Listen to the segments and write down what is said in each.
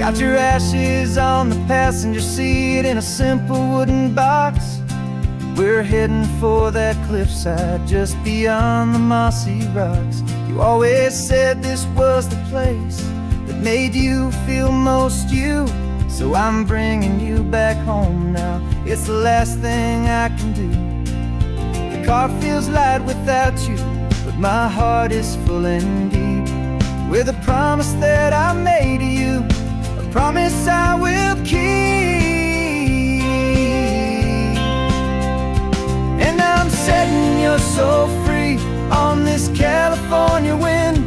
Got your ashes on the passenger seat in a simple wooden box. We're heading for that cliffside just beyond the mossy rocks. You always said this was the place that made you feel most you. So I'm bringing you back home now. It's the last thing I can do. The car feels light without you, but my heart is full and deep with a promise that I made to you, a promise I will keep. And I'm setting your soul free on this California wind,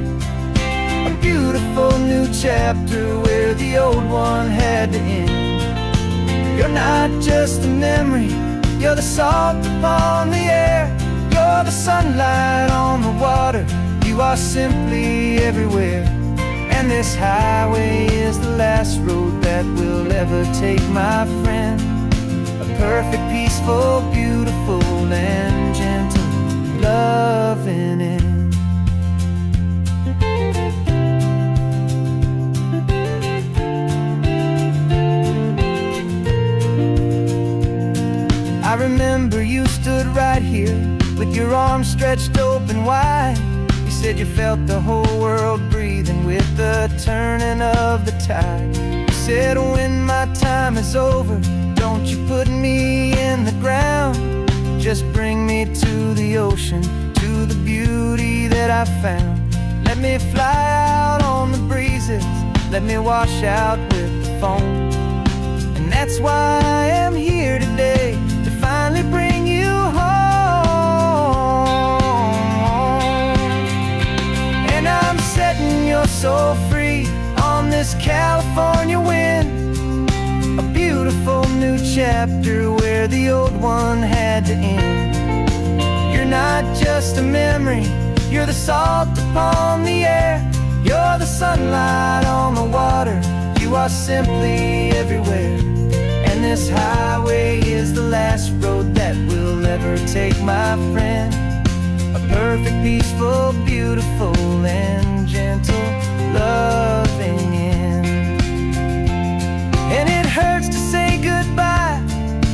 a beautiful new chapter where the old one had to end. You're not just a memory, you're the salt upon the air, you're the sunlight on the water, you are simply everywhere. And this highway is the last road that we'll ever take, my friend. A perfect, peaceful, beautiful, and gentle loving end. I remember you stood right here with your arms stretched open wide. You said you felt the whole world breathing with the turning of the tide. You said when my time is over, don't you put me in the ground, just bring me to the ocean, to the beauty that I found. Let me fly out on the breezes, let me wash out with the foam. And that's why I am here today, to finally bring you home. And I'm setting your soul free on this California wind, a beautiful new chapter where the old one had to end. You're not just a memory, you're the salt upon the air, you're the sunlight on the water, you are simply everywhere. And this highway is the last road that we'll ever take, my friend. A perfect, peaceful, beautiful, and gentle loving end. And it hurts to say goodbye,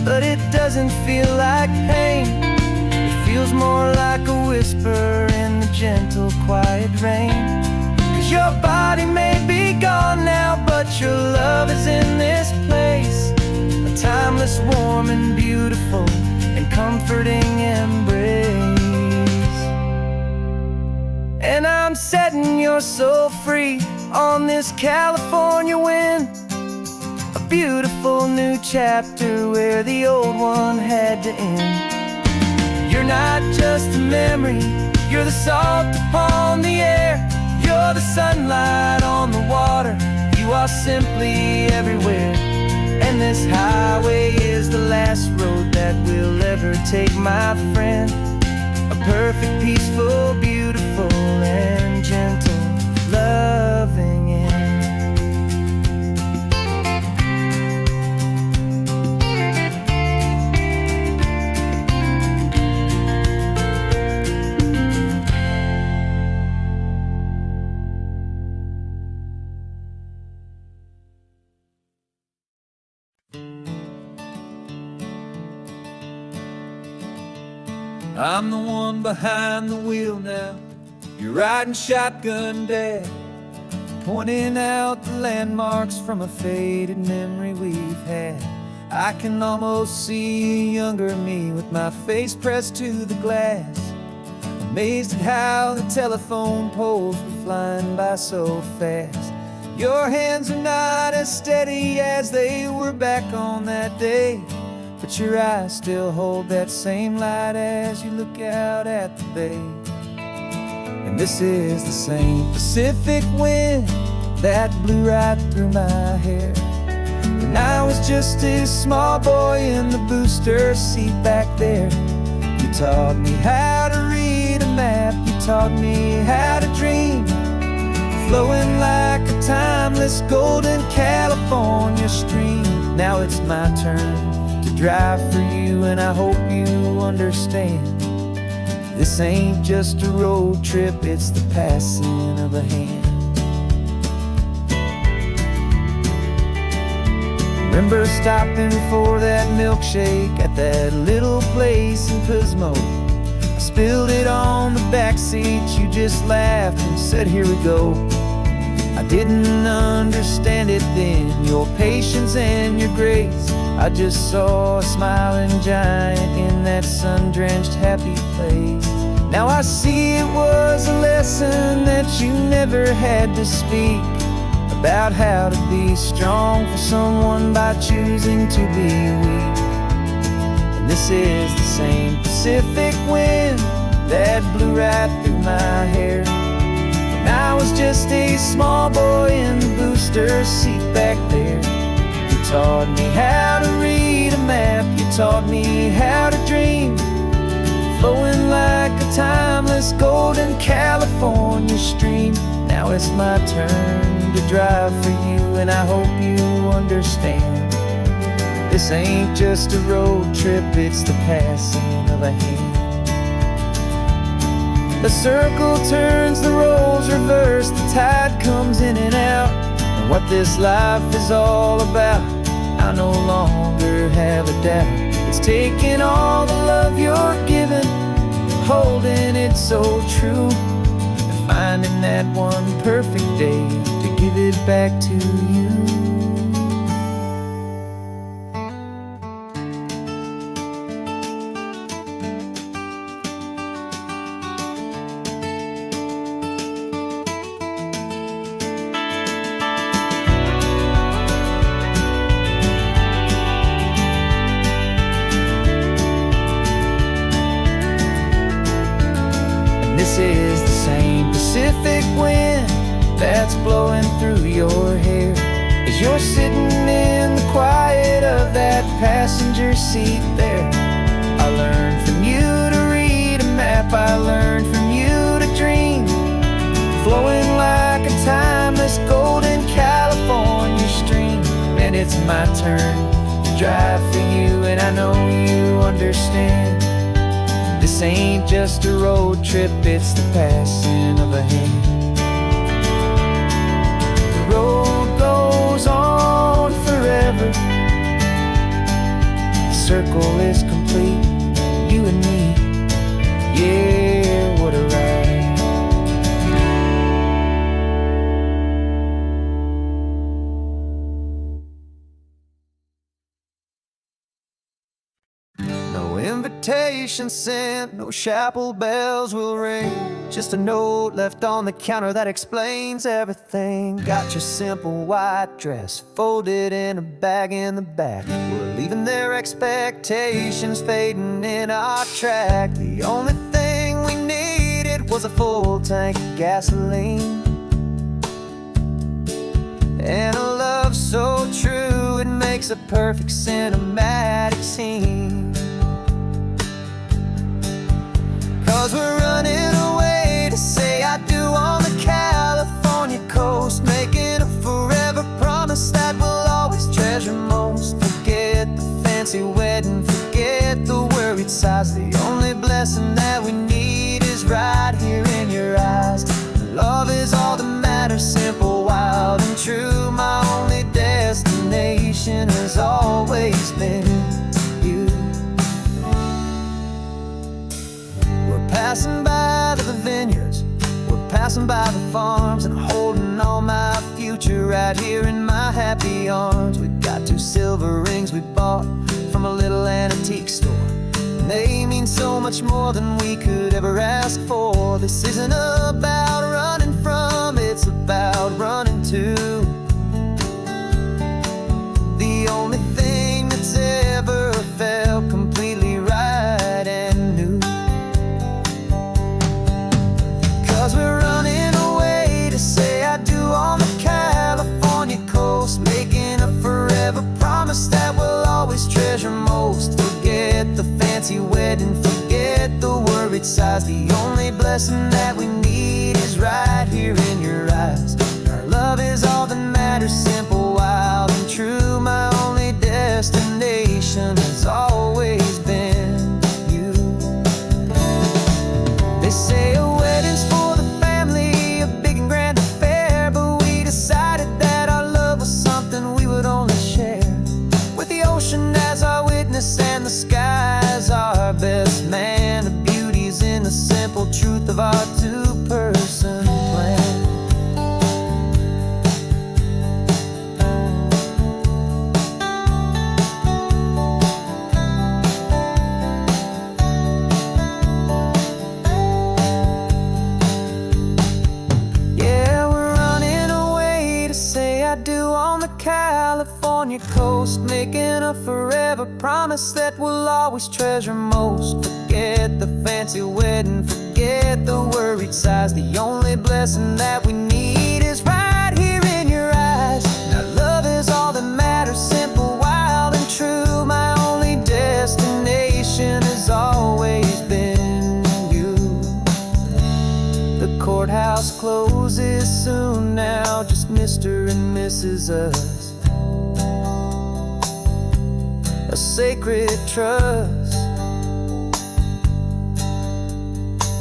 but it doesn't feel like pain. It feels more like a whisper in the gentle, quiet rain. 'Cause your body may be gone now, but your love is in this place, a timeless, warm, and beautiful, and comforting embrace. And I'm setting your soul free on this California wind, a beautiful new chapter where the old one had to end. You're not just a memory, you're the salt upon the air, you're the sunlight on the water, you are simply everywhere. And this highway is the last road that we'll ever take, my friend. A perfect, peaceful, beautiful, and gentle loving end. I'm the one behind the wheel now, you're riding shotgun, Dad, pointing out the landmarks from a faded memory we've had. I can almost see a younger me with my face pressed to the glass, amazed at how the telephone poles were flying by so fast. Your hands are not as steady as they were back on that day, but your eyes still hold that same light as you look out at the bay. And this is the same Pacific wind that blew right through my hair when I was just a small boy in the booster seat back there. You taught me how to read a map, you taught me how to dream, flowing like a timeless golden California stream. Now it's my turn to drive for you, and I hope you understand. This ain't just a road trip, it's the passing of a hand. Remember stopping for that milkshake at that little place in Pismo. I spilled it on the back seat, you just laughed and said, here we go. I didn't understand it then, your patience and your grace. I just saw a smiling giant in that sun-drenched happy place. Now I see it was a lesson that you never had to speak, about how to be strong for someone by choosing to be weak. And this is the same Pacific wind that blew right through my hair when I was just a small boy in the booster seat back there. You taught me how to read a map, you taught me how to dream, flowing like a timeless golden California stream. Now it's my turn to drive for you, and I hope you understand. This ain't just a road trip, it's the passing of a hand. The circle turns, the roles reverse, the tide comes in and out. And what this life is all about, I no longer have a doubt. It's taking all the love you're giving, holding it so true, and finding that one perfect day to give it back to you. This is the same Pacific wind that's blowing through your hair as you're sitting in the quiet of that passenger seat there. I learned from you to read a map, I learned from you to dream, flowing like a timeless golden California stream. And it's my turn to drive for you, and I know you understand. This ain't just a road trip, it's the passing of a hand. The road goes on forever, the circle is complete, you and me, yeah, what a ride. No invitation sent, no chapel bells will ring, just a note left on the counter that explains everything. Got your simple white dress folded in a bag in the back. We're leaving their expectations fading in our track. The only thing we needed was a full tank of gasoline, and a love so true it makes a perfect cinematic scene. 'Cause we're running away to say I do on the California coast, making a forever promise that we'll always treasure most. Forget the fancy wedding, forget the worried sighs. The only blessing that we need is right here in your eyes. Love is all that matters, simple, wild, and true. My only destination has always been you. We're passing by the vineyards, we're passing by the farms, and holding on my future right here in my happy arms. We've got 2 silver rings we bought from a little antique store, and they mean so much more than we could ever ask for. This isn't about running from, it's about running to the only thing that's ever felt completely right and new. 'Cause we're running away to say I do on the California coast, making a forever promise that we'll always treasure most. Forget the fancy wedding, forget the worried sighs. The only blessing that we need is right here in your eyes. Our love is all that matters, simple, wild, and true. My only destination has always been you. They say a wedding's for the family, a big and grand affair, but we decided that our love was something we would only share sky's our best man. The beauty's in the simple truth of our two-person plan. California coast, making a forever promise that we'll always treasure most. Forget the fancy wedding, forget the worried sighs. The only blessing that we need is right here in your eyes. Now love is all that matters, simple, wild and true. My only destination has always been you. The courthouse closes soon now, just Mr. and Mrs. Us. A sacred trust,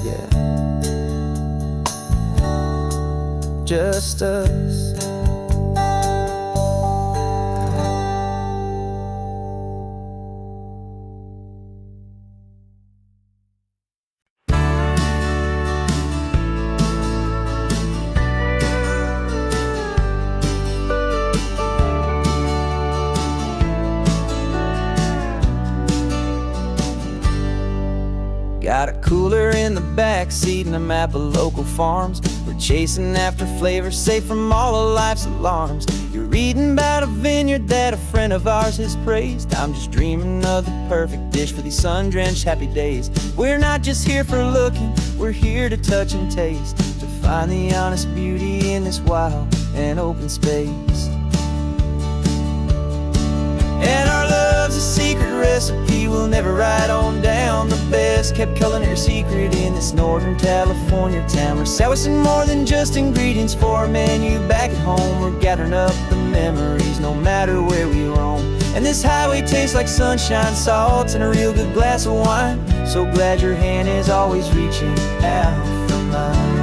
yeah, just us. Got a cooler in the back seat and a map of local farms. We're chasing after flavors safe from all of life's alarms. You're reading about a vineyard that a friend of ours has praised. I'm just dreaming of the perfect dish for these sun-drenched happy days. We're not just here for looking, we're here to touch and taste, to find the honest beauty in this wild and open space. And our love's a secret recipe we'll never write on down. The best kept culinary secret in this Northern California town. We're sourcing more than just ingredients for a menu back at home. We're gathering up the memories no matter where we roam. And this highway tastes like sunshine, salt, and a real good glass of wine. So glad your hand is always reaching out for mine.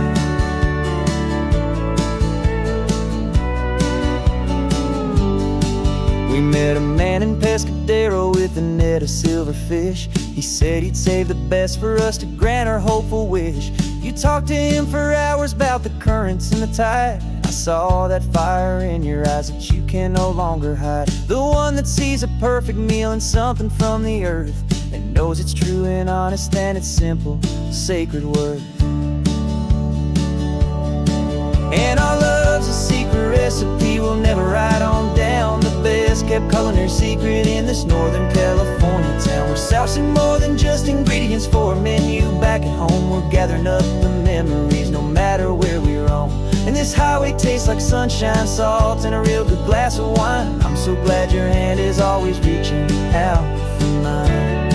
We met a man in Pescadero with a net of silverfish. He said he'd save the best for us to grant our hopeful wish. You talked to him for hours about the currents and the tide. I saw that fire in your eyes that you can no longer hide. The one that sees a perfect meal in something from the earth, and knows it's true and honest and it's simple, sacred worth. And our love's a secret recipe we'll never write on down. The best kept culinary secret in this Northern California town. We're sourcing more than just ingredients for a menu back at home. We're gathering up the memories no matter where we roam. And this highway tastes like sunshine, salt, and a real good glass of wine. I'm so glad your hand is always reaching out for mine.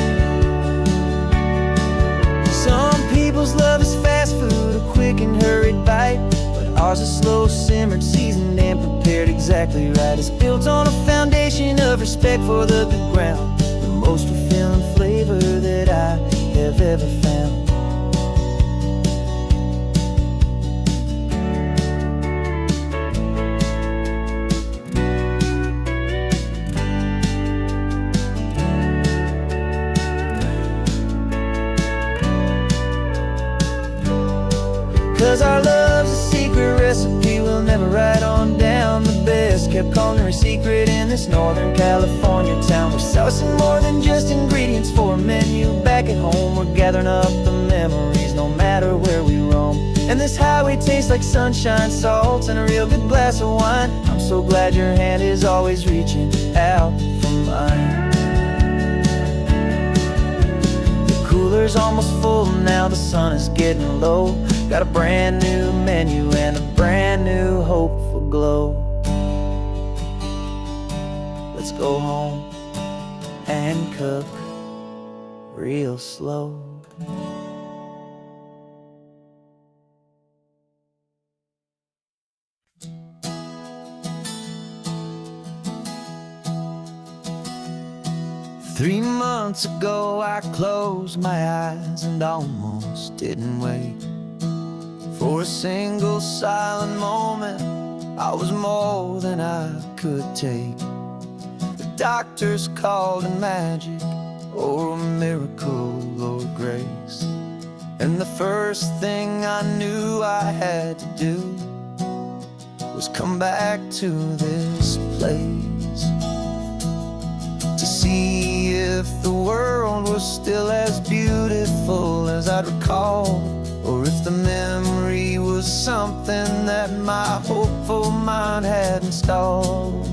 Some people's love is fast food, a quick and hurried bite. Ours is slow, simmered, seasoned, and prepared exactly right. It's built on a foundation of respect for the good ground, the most fulfilling flavor that I have ever found. 'Cause our love's a secret recipe we'll never write on down. The best kept culinary secret in this Northern California town. We're sourcing more than just ingredients for a menu back at home. We're gathering up the memories no matter where we roam. And this highway tastes like sunshine, salt, and a real good glass of wine. I'm so glad your hand is always reaching out for mine. The cooler's almost full now, the sun is getting low. Got a brand new menu and a brand new hopeful glow. Let's go home and cook real slow. Three months ago I closed my eyes and almost didn't wait for a single silent moment. I was more than I could take. The doctors called it magic, or a miracle or grace. And the first thing I knew I had to do was come back to this place, to see if the world was still as beautiful as I'd recall, or if the memory was something that my hopeful mind had installed.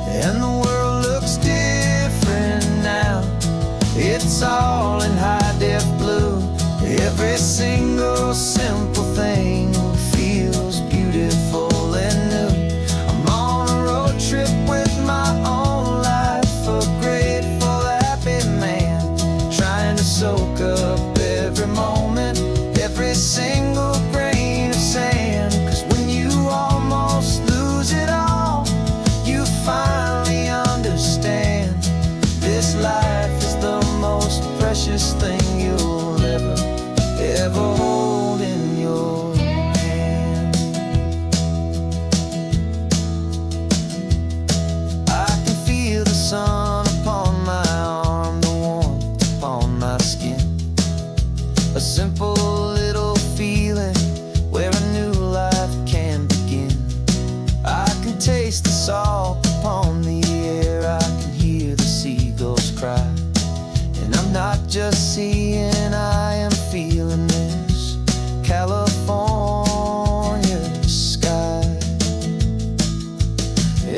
And the world looks different now, it's all in high-def blue. Every single simple thing feels beautiful and new. I'm on a road trip with my own life, a grateful, happy man, trying to soak up every moment, every single grain of sand. 'Cause when you almost lose it all, you finally understand this life is the most precious thing you'll ever hold in your hand. I can feel the sun upon my arm, the warmth upon my skin, a simple little feeling where a new life can begin. I can taste the salt upon the air, I can hear the seagulls cry, and I'm not just seeing, I am feeling this California sky.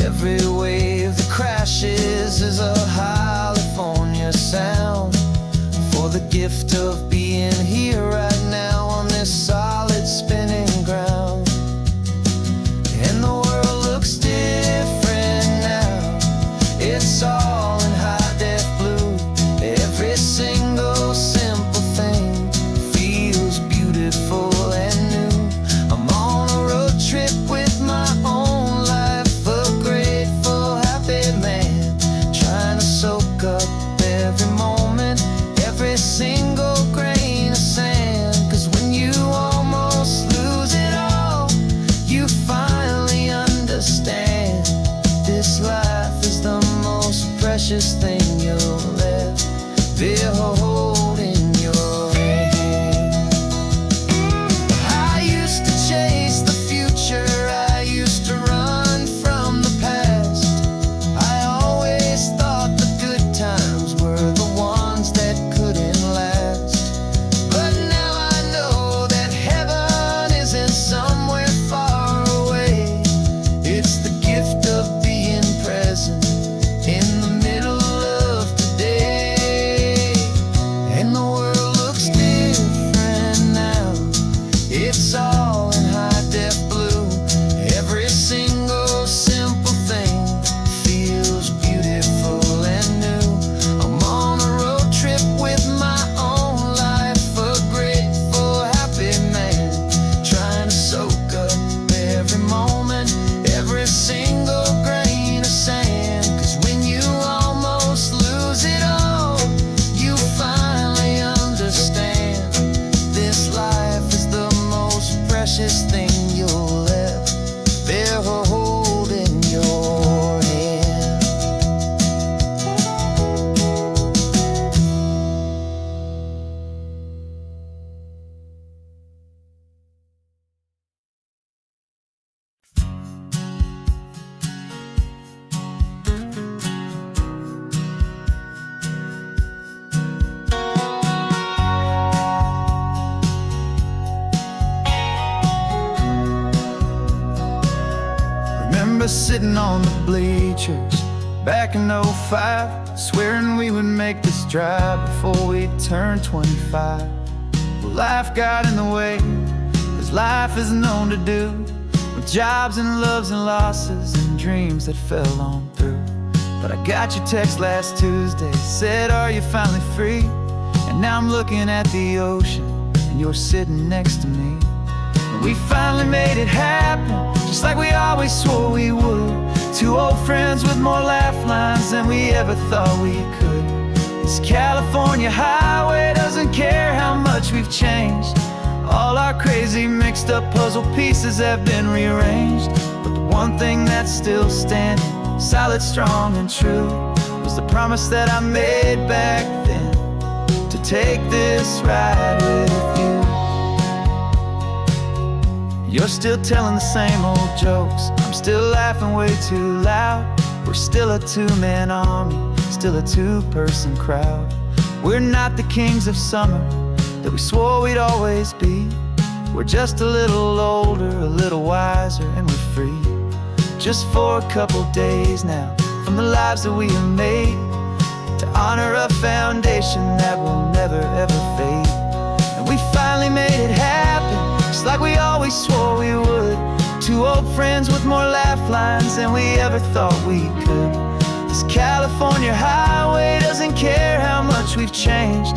Every wave that crashes is a California sound, for the gift of being here right now on this solid spinning ground. And the world looks different now, it's all in high-def blue. Every single simple thing feels beautiful and new. I'm on a road trip with my own life, a grateful, happy man, trying to soak up every moment, every single grain of sand. 'Cause when you almost lose it all, you finally understand this life is the most precious thing you'll ever hold in your hand. I used to chase the future, I used to run from the past. I always thought the good times were the ones that couldn't last. But now I know that heaven isn't somewhere far away. It's the gift of being present in the middle of today. And the world looks different now, it's all in high-def blue. Every single simple thing feels beautiful and new. I'm on a road trip with my own life, a grateful, happy man, trying to soak up every moment, every single grain of sand. 'Cause when you almost lose it all, you finally understand this life is the most precious thing you'll ever hold in your hand. Remember sitting on the bleachers back in '05, swearing we would make this drive before we turned 25. Well, life got in the way, as life is known to do, with jobs and loves and losses and dreams that fell on through. But I got your text last Tuesday, said, are you finally free? And now I'm looking at the ocean, and you're sitting next to me. And we finally made it happen, just like we always swore we would. Two old friends with more laugh lines than we ever thought we could. This California highway doesn't care how much we've changed. All our crazy mixed up puzzle pieces have been rearranged. But the one thing that's still standing, solid, strong, and true, was was the promise that I made back then, to take this ride with you. You're still telling the same old jokes, I'm still laughing way too loud. We're still a two-man army, still a two-person crowd. We're not the kings of summer that we swore we'd always be. We're just a little older, a little wiser, and we're free. Just for a couple days now, from the lives that we have made, to honor a foundation that will never ever fade. And we finally made it happen, just like we always swore we would. Two old friends with more laugh lines than we ever thought we could. This California highway doesn't care how much we've changed.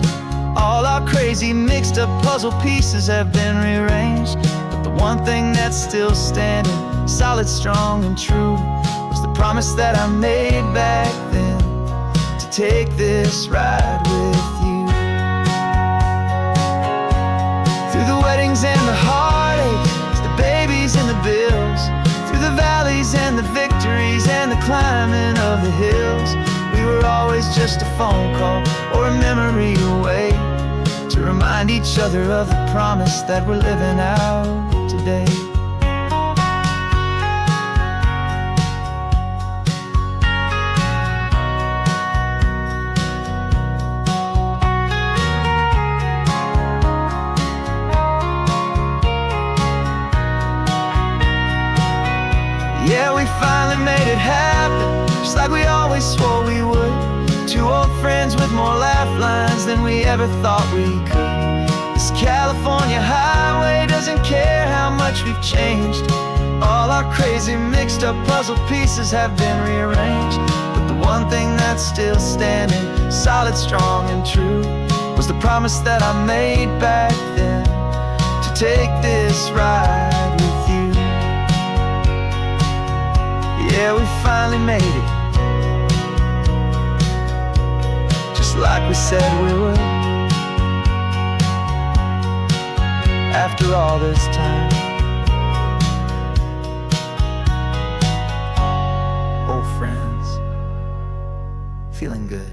All our crazy mixed up puzzle pieces have been rearranged, but the one thing that's still standing, solid, strong, and true, was the promise that I made back then, to take this ride with you. Through the weddings and the heartaches, the babies and the bills, through the valleys and the victories and the climbing of the hills, we were always just a phone call or a memory away, to remind each other of the promise that we're living out today. Yeah, we finally made it happen, just like we always swore we would. Two old friends with more laugh lines than we ever thought we could. This California highway doesn't care how much we've changed. All our crazy mixed up puzzle pieces have been rearranged, but the one thing that's still standing, solid, strong, and true, was the promise that I made back then, to take this ride with you. Yeah, we finally made it, like we said we would. After all this time, old friends, feeling good.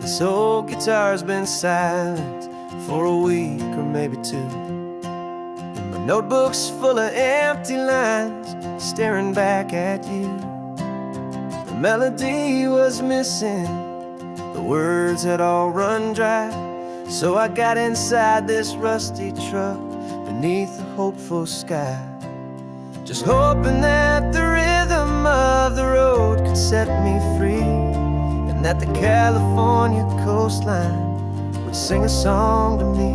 This old guitar's been silent for a week or maybe two, and my notebook's full of empty lines staring back at you. The melody was missing, the words had all run dry, so I got inside this rusty truck beneath a hopeful sky, just hoping that the rhythm of the road could set me free, that the California coastline would sing a song to me.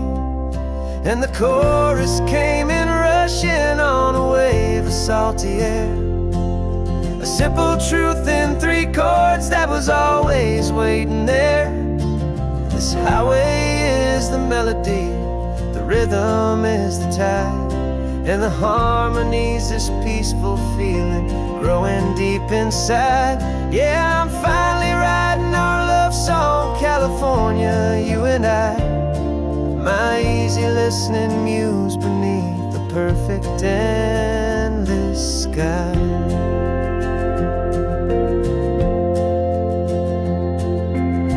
And the chorus came in rushing on a wave of salty air, a simple truth in three chords that was always waiting there. This highway is the melody, the rhythm is the tide, and the harmony's this peaceful feeling growing deep inside. Yeah, I'm finally writing our love song, California, you and I, my easy listening muse beneath the perfect endless sky.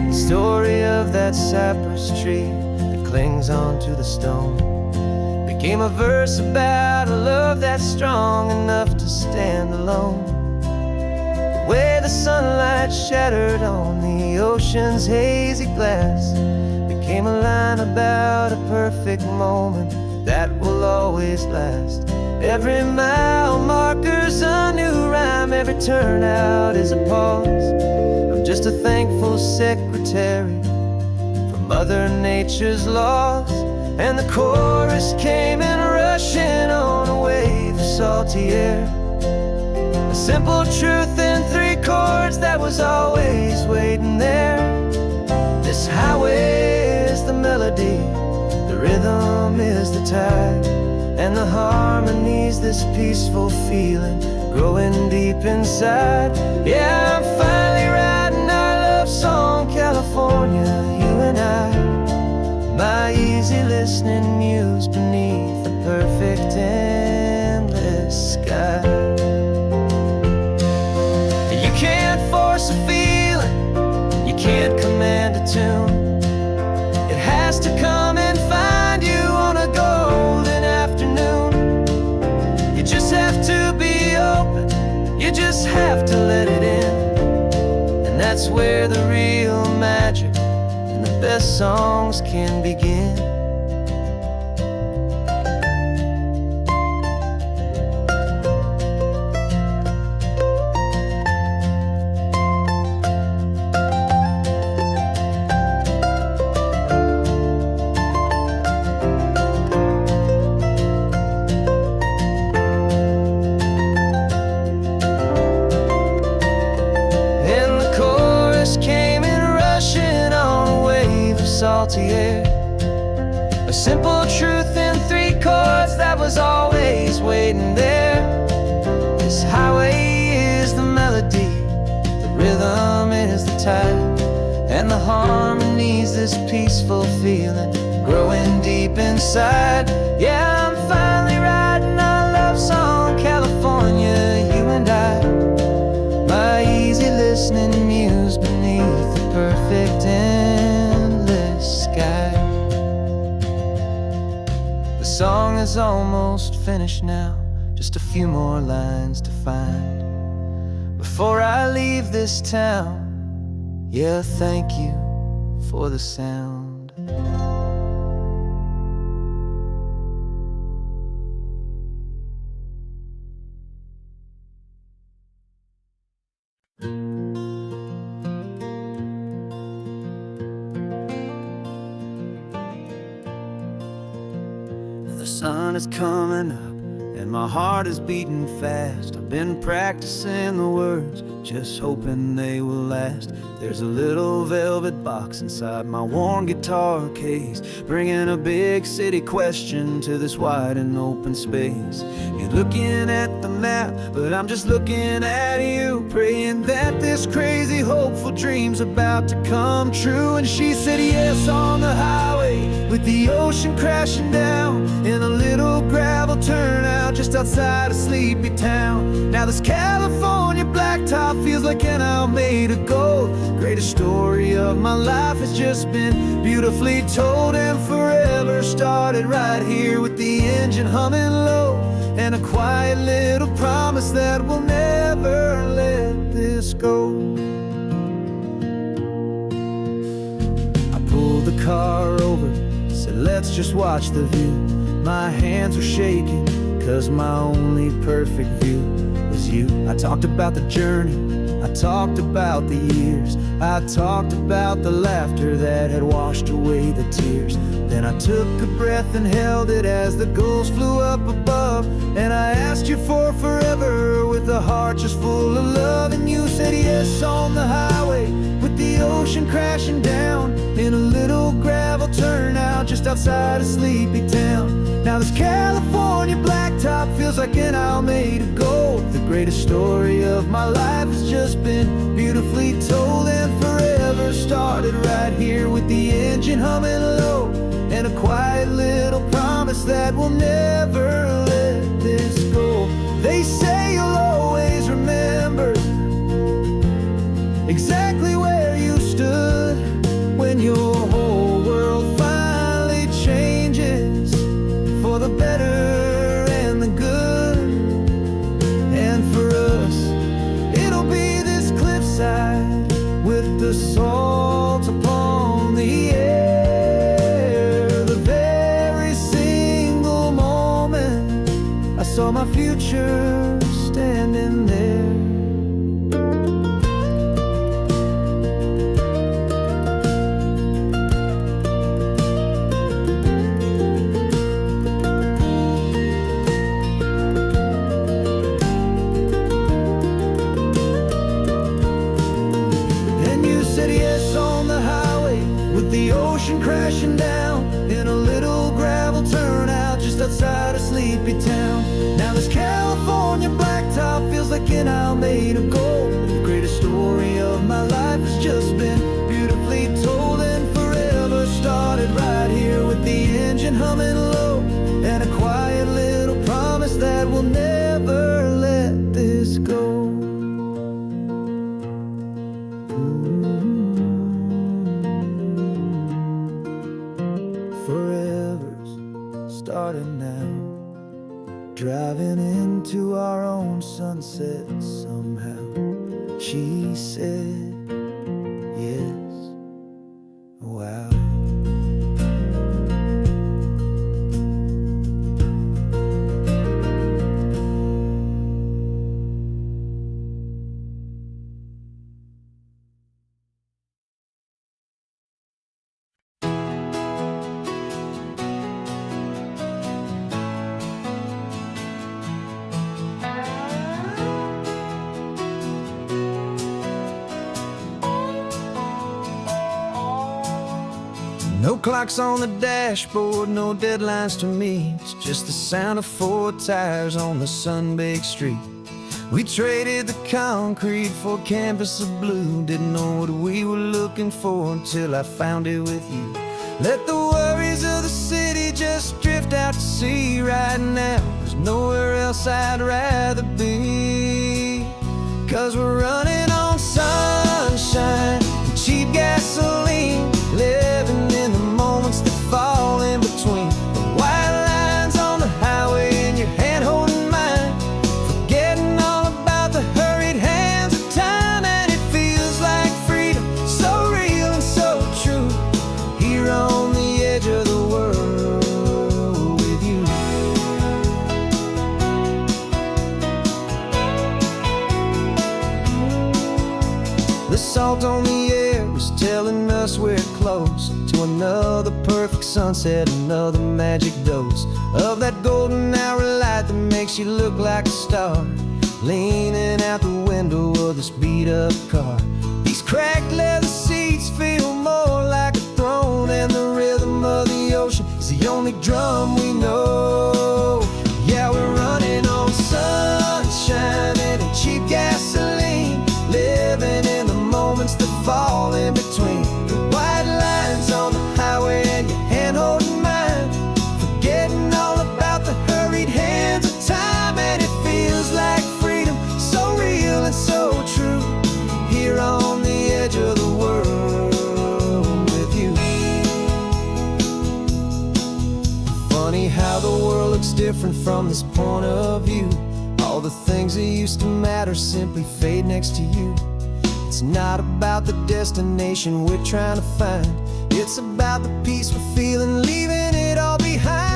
The story of that cypress tree that clings onto the stone became a verse about a love that's strong enough to stand alone. The way the sunlight shattered on the ocean's hazy glass became a line about a perfect moment that will always last. Every mile marker's a new rhyme, every turnout is a pause. I'm just a thankful secretary for Mother Nature's laws. And the chorus came in rushing on a wave of salty air, a simple truth in three chords that was always waiting there. This highway is the melody, the rhythm is the tide, and the harmony's this peaceful feeling growing deep inside. Yeah, I'm finally writing our love California, you and I, my easy listening muse beneath the perfect endless sky. You can't force a feeling, you can't command a tune. It has to come and find you on a golden afternoon. You just have to be open, you just have to let it in. And that's where the real magic and the best songs can begin. Salty air, a simple truth in 3 chords that was always waiting there. This highway is the melody, the rhythm is the tide, and the harmony's this peaceful feeling growing deep inside. Yeah, I'm finally writing our love song, California, you and I, my easy listening muse beneath the perfect sky. The song is almost finished now, just a few more lines to find before I leave this town. Yeah, thank you for the sound. The sun is coming up and my heart is beating fast. I've been practicing the words, just hoping they will last. There's a little velvet box inside my worn guitar case, bringing a big city question to this wide and open space. You're looking at the map, but I'm just looking at you, praying that this crazy hopeful dream's about to come true. And she said yes on the highway, with the ocean crashing down, in a little gravel turnout just outside a sleepy town. Now this California blacktop feels like an owl made of gold. Greatest story of my life has just been beautifully told, and forever started right here with the engine humming low, and a quiet little promise that we'll never let this go. I pulled the car over, said let's just watch the view. My hands were shaking, cause my only perfect view was you. I talked about the journey, I talked about the years, I talked about the laughter that had washed away the tears. Then I took a breath and held it as the gulls flew up above, and I asked you for forever with a heart just full of love. And you said yes on the highway, with the ocean crashing down, in a little gravel turnout just outside a sleepy town. Now this California blacktop feels like an owl made of gold. The greatest story of my life has just been beautifully told, and forever started right here with the engine humming low, and a quiet little promise that we'll never let this go. They say you'll always remember exactly where you stood when your whole world finally changes for the better and the good. And for us, it'll be this cliffside with the salt upon the air. The very single moment I saw my future standing there. The ocean crashing down, in a little gravel turnout just outside a sleepy town. Now this California blacktop feels like an owl made of gold. The greatest story of my life has just been beautifully told. started now, driving into our own sunset somehow. She said, yes, wow. No clocks on the dashboard, no deadlines to meet. It's just the sound of 4 tires on the sun-baked street. We traded the concrete for a canvas of blue. Didn't know what we were looking for until I found it with you. Let the worries of the city just drift out to sea right now. There's nowhere else I'd rather be, 'cause we're running on sunshine and cheap gasoline, living in the moments that fall in between the white lines on the highway and your hand holding mine, forgetting all about the hurried hands of time. And it feels like freedom, so real and so true, here on the edge of the world with you. The salt on the air was telling us we're close to another perfect sunset, another magic dose of that golden hour light that makes you look like a star, leaning out the window of this beat-up car. These cracked leather seats feel more like a throne, and the rhythm of the ocean is the only drum we know. Yeah, we're running on sunshine and cheap gasoline, living in the moments that fall in between the white lines on the highway and your hand holding mine, forgetting all about the hurried hands of time. And it feels like freedom, so real and so true, here on the edge of the world with you. Funny how the world looks different from this point of view. All the things that used to matter simply fade next to you. It's not about the destination we're trying to find, it's about the peace we're feeling, leaving it all behind.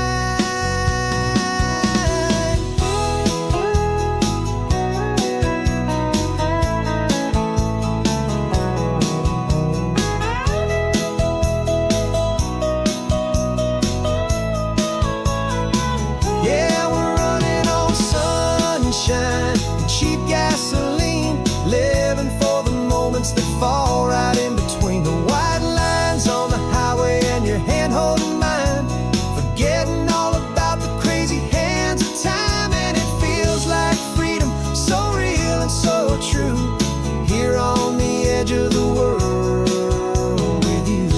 Yeah, we're running on sunshine and cheap gasoline, living for the moments that fall right in between the white lines on the highway and your hand holding mine, forgetting all about the crazy hands of time. And it feels like freedom, so real and so true, here on the edge of the world with you.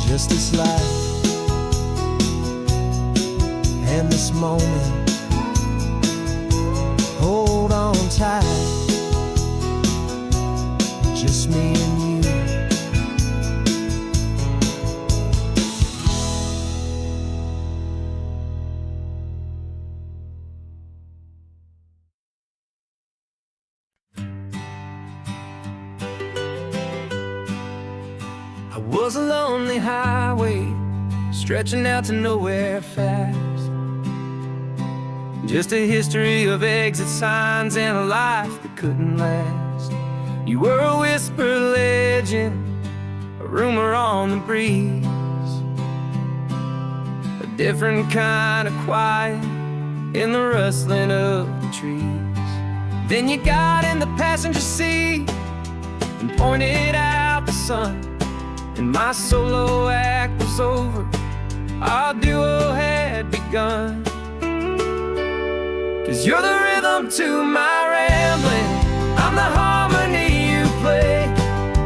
Just this life and this moment, hold on tight, just me and you. I was a lonely highway, stretching out to nowhere fast. Just a history of exit signs and a life that couldn't last. You were a whisper legend, a rumor on the breeze, a different kind of quiet in the rustling of the trees. Then you got in the passenger seat and pointed out the sun, and my solo act was over, our duo had begun. 'Cause you're the rhythm to my rambling, I'm the harmony you play.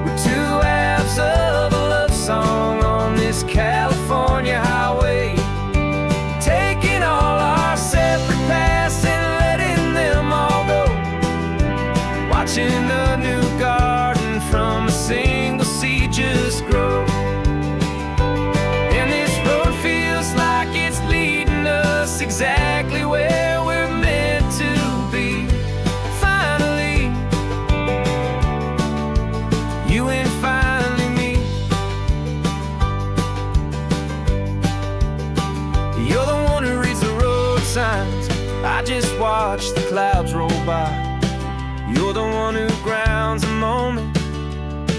We're two halves of a love song on this California highway, taking all our separate paths and letting them all go, watching a new garden from a single watch the clouds roll by. You're the one who grounds the moment.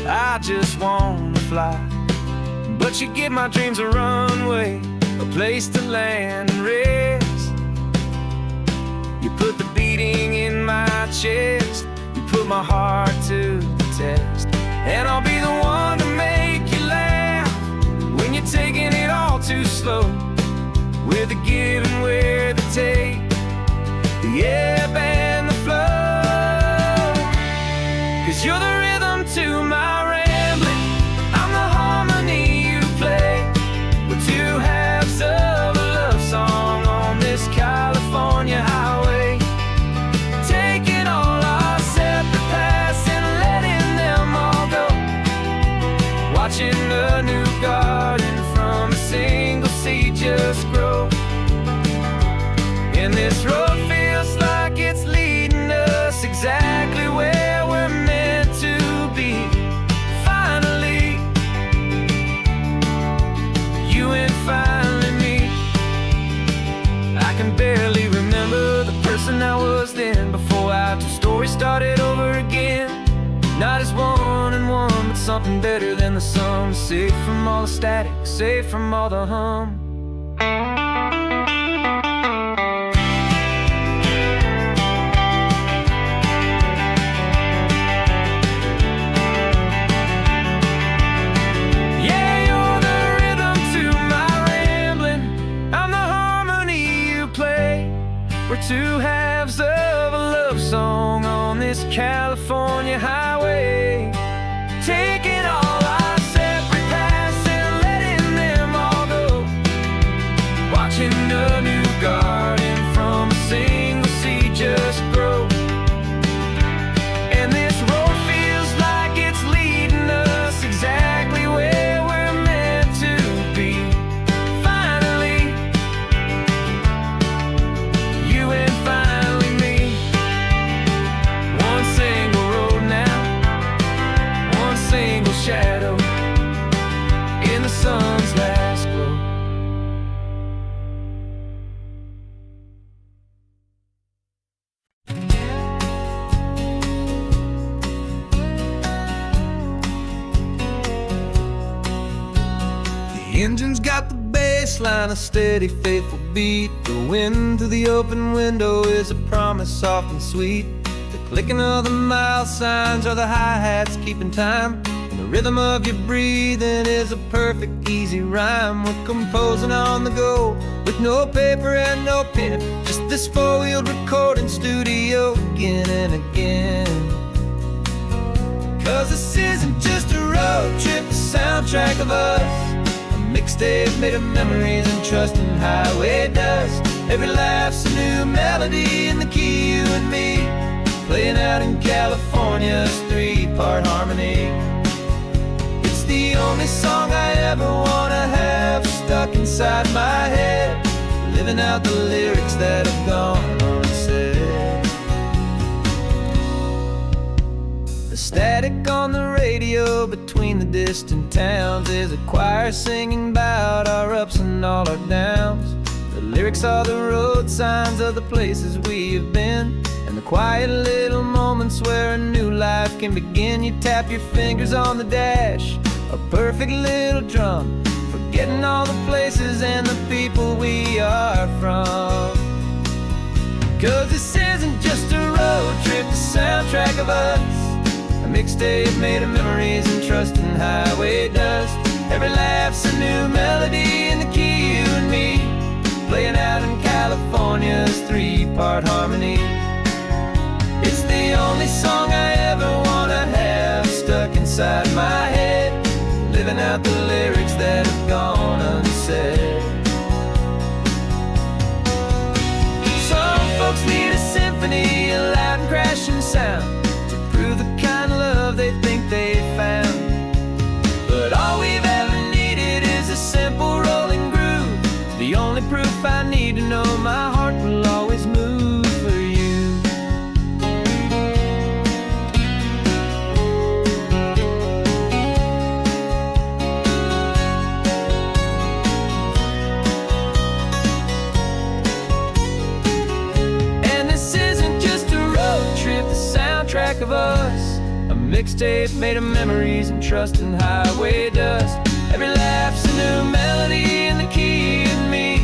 I just wanna fly, but you give my dreams a runway, a place to land and rest. You put the beating in my chest, you put my heart to the test. And I'll be the one to make you laugh when you're taking it all too slow. We're the give and we're the take, the ebb and the flow. 'Cause you're the rhythm to my rambling, I'm the harmony you play. We're two halves of a love song on this California highway, taking all our separate paths and letting them all go. Watching a new garden from a single seed just grow. And this road feels like it's leading us exactly where we're meant to be. Finally, you and finally me. I can barely remember the person I was then, before our two stories started over again. Not as one and one, but something better than the sum. Safe from all the static, safe from all the hum. We're two halves of a love song on this California highway, taking all our separate paths and letting them all go. Watching a new garden from a single seed just grow. And this road feels like it's leading us exactly where we're meant to be. Finally, you and finally me. One single road now, one single shadow in the sun's last glow. The engine's got the bass line, a steady, faithful beat. The wind through the open window is a promise soft and sweet. The clicking of the mile signs are the hi-hats keeping time. And the rhythm of your breathing is a perfect, easy rhyme. We're composing on the go with no paper and no pen, just this four-wheeled recording studio again and again. 'Cause this isn't just a road trip, the soundtrack of us. Mixtape made of memories and trust in highway dust. Every laugh's a new melody in the key, you and me, playing out in California's three-part harmony. It's the only song I ever wanna have stuck inside my head, living out the lyrics that have gone unsaid. The static on the radio between the distant towns is a choir singing about our ups and all our downs. The lyrics are the road signs of the places we have been, and the quiet little moments where a new life can begin. You tap your fingers on the dash, a perfect little drum, forgetting all the places and the people we are from. 'Cause this isn't just a road trip, the soundtrack of us. A mixtape made of memories and trust in highway dust. Every laugh's a new melody in the key, you and me, playing out in California's three-part harmony. It's the only song I ever wanna have stuck inside my head, living out the lyrics that have gone unsaid. Some folks need a symphony, a loud and crashing sound, the kind of love they think they found. But all we've ever needed is a simple rolling groove, the only proof I need to know my heart will always move for you. And this is mixtape made of memories and trust and highway dust. Every laugh's a new melody in the key and me,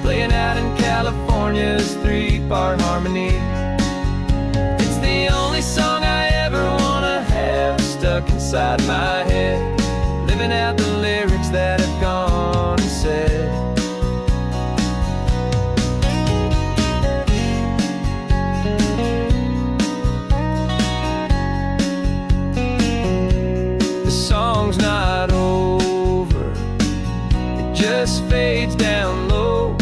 playing out in California's 3-part harmony. It's the only song I ever wanna have stuck inside my head, living out the lyrics that have gone and said. The song's not over, it just fades down low,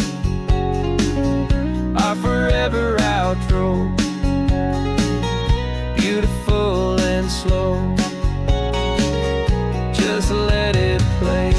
our forever outro, beautiful and slow. Just let it play.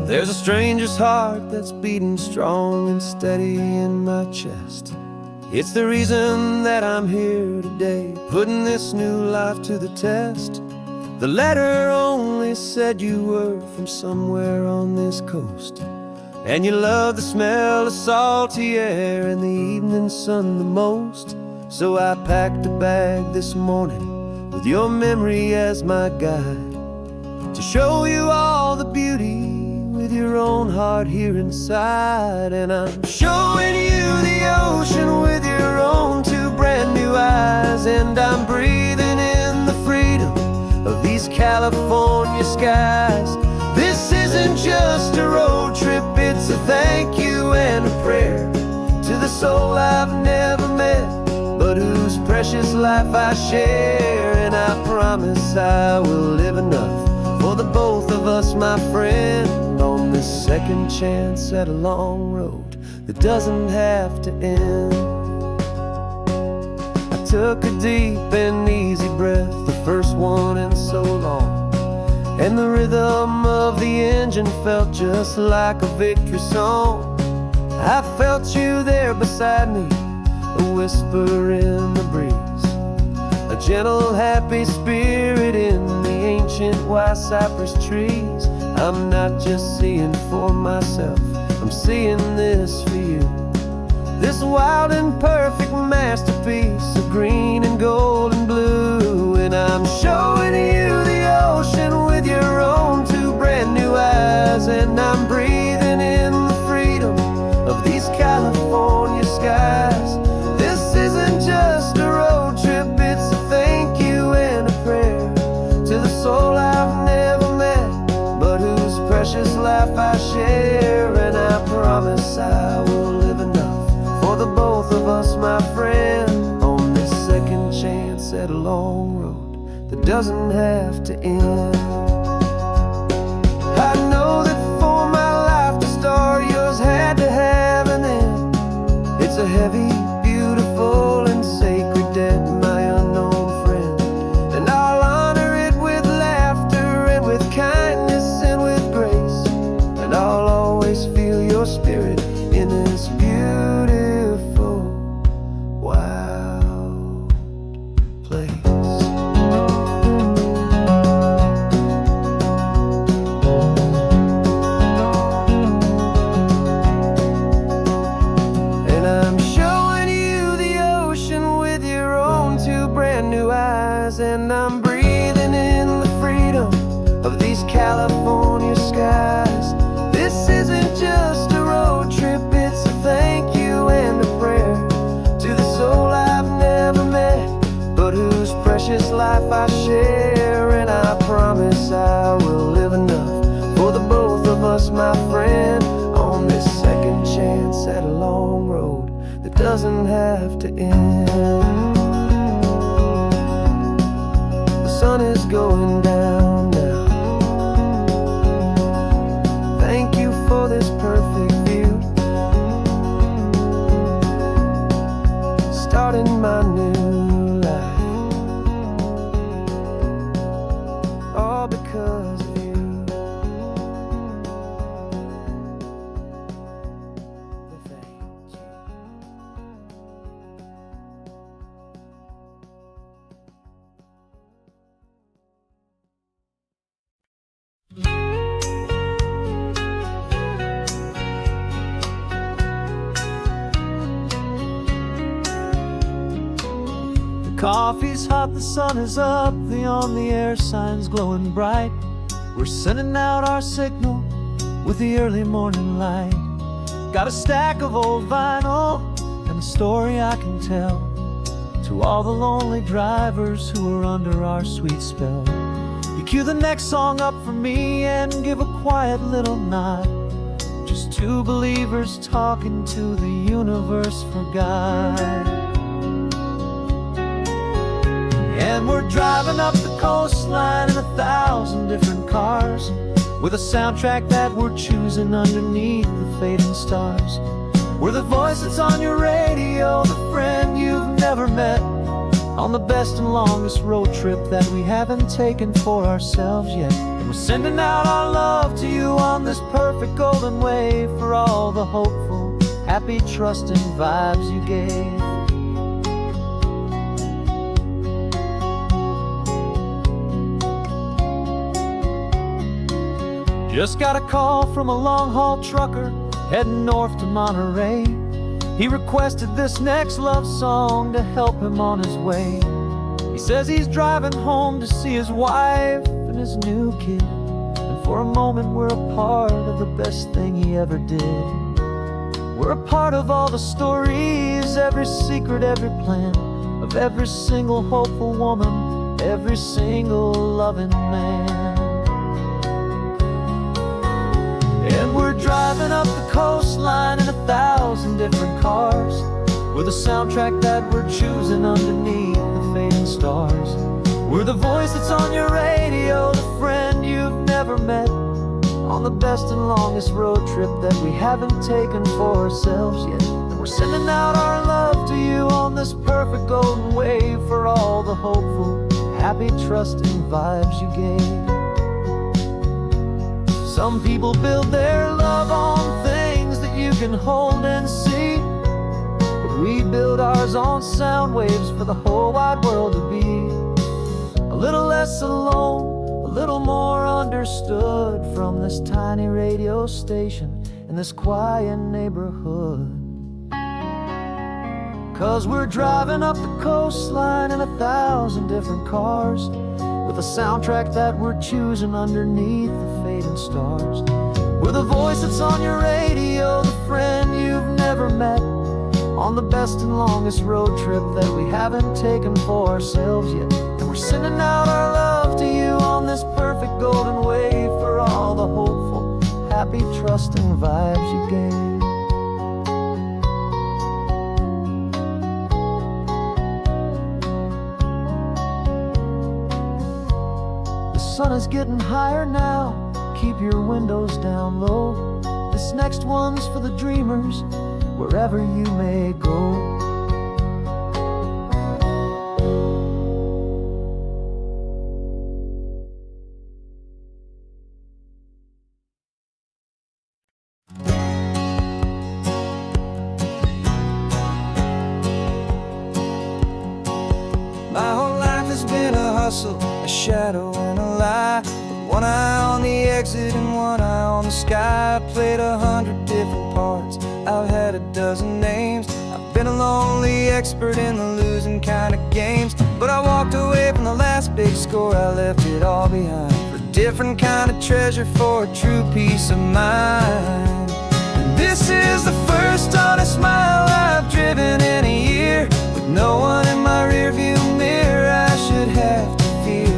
There's a stranger's heart that's beating strong and steady in my chest. It's the reason that I'm here today, putting this new life to the test. The letter only said you were from somewhere on this coast, and you love the smell of salty air and the evening sun the most. So I packed a bag this morning with your memory as my guide, to show you all the beauty with your own heart here inside. And I'm showing you the ocean with your own 2 brand new eyes, and I'm breathing in the freedom of these California skies. This isn't just a road trip, it's a thank you and a prayer to the soul I've never met, but whose precious life I share. And I promise I will live enough for the both of us, my friend, on this second chance at a long road that doesn't have to end. I took a deep and easy breath, the first one in so long, and the rhythm of the engine felt just like a victory song. I felt you there beside me, a whisper in the breeze, a gentle happy spirit in the ancient white cypress trees. I'm not just seeing for myself, I'm seeing this for you, this wild and perfect masterpiece of green and gold and blue. And I'm showing you the ocean with your own 2 brand new eyes, and I'm breathing in the freedom of these California skies. This isn't just a road trip, it's a thank you and a prayer to the soul I've never met, but whose precious life I share. And I promise I will live enough for the both of us, my friend, on this second chance at a long road that doesn't have to end. I know that for my life to start, yours had to have an end. It's a heavy, beautiful, and sacred debt, my unknown friend, and I'll honor it with laughter and with kindness and with grace, and I'll always feel your spirit in this beautiful, wild place. And I'm showing you the ocean with your own 2 brand new eyes, and I'm breathing in the freedom of these California skies. This isn't just a road trip, it's a thank you and a prayer to the soul I've never met, but whose precious life I share. And I promise I will live enough for the both of us, my friend, on this second chance at a long road that doesn't have to end. The sun is going down now. Thank you for this perfect view, starting my new life, all because of you. Thank you. coffee's hot, the sun is up, the on-the-air sign's glowing bright. We're sending out our signal with the early morning light. Got a stack of old vinyl and a story I can tell to all the lonely drivers who are under our sweet spell. You cue the next song up for me and give a quiet little nod. Just two believers talking to the universe for God. And we're driving up the coastline in 1,000 different cars, with a soundtrack that we're choosing underneath the fading stars. We're the voice that's on your radio, the friend you've never met, on the best and longest road trip that we haven't taken for ourselves yet. And we're sending out our love to you on this perfect golden wave, for all the hopeful, happy, trusting vibes you gave. Just got a call from a long-haul trucker heading north to Monterey. He requested this next love song to help him on his way. He says he's driving home to see his wife and his new kid, and for a moment we're a part of the best thing he ever did. We're a part of all the stories, every secret, every plan, of every single hopeful woman, every single loving man. And we're driving up the coastline in 1,000 different cars, with a soundtrack that we're choosing underneath the fading stars. We're the voice that's on your radio, the friend you've never met, on the best and longest road trip that we haven't taken for ourselves yet. And we're sending out our love to you on this perfect golden wave, for all the hopeful, happy, trusting vibes you gave. Some people build their love on things that you can hold and see, but we build ours on sound waves for the whole wide world to be a little less alone, a little more understood, from this tiny radio station in this quiet neighborhood. 'Cause we're driving up the coastline in 1,000 different cars, with a soundtrack that we're choosing underneath the fading stars. We're the voice that's on your radio, the friend you've never met, on the best and longest road trip that we haven't taken for ourselves yet. And we're sending out our love to you on this perfect golden wave, for all the hopeful, happy, trusting vibes you gave. The sun is getting higher now, keep your windows down low. This next one's for the dreamers, wherever you may go. My whole life has been a hustle, a shadow and a lie, with one eye on the exit and one eye on the sky. I played 100 different parts, I've had a dozen names. I've been a lonely expert in the losing kind of games, but I walked away from the last big score, I left it all behind, for a different kind of treasure, for a true peace of mind. And this is the first honest mile I've driven in a year, with no one in my rearview mirror I should have to fear.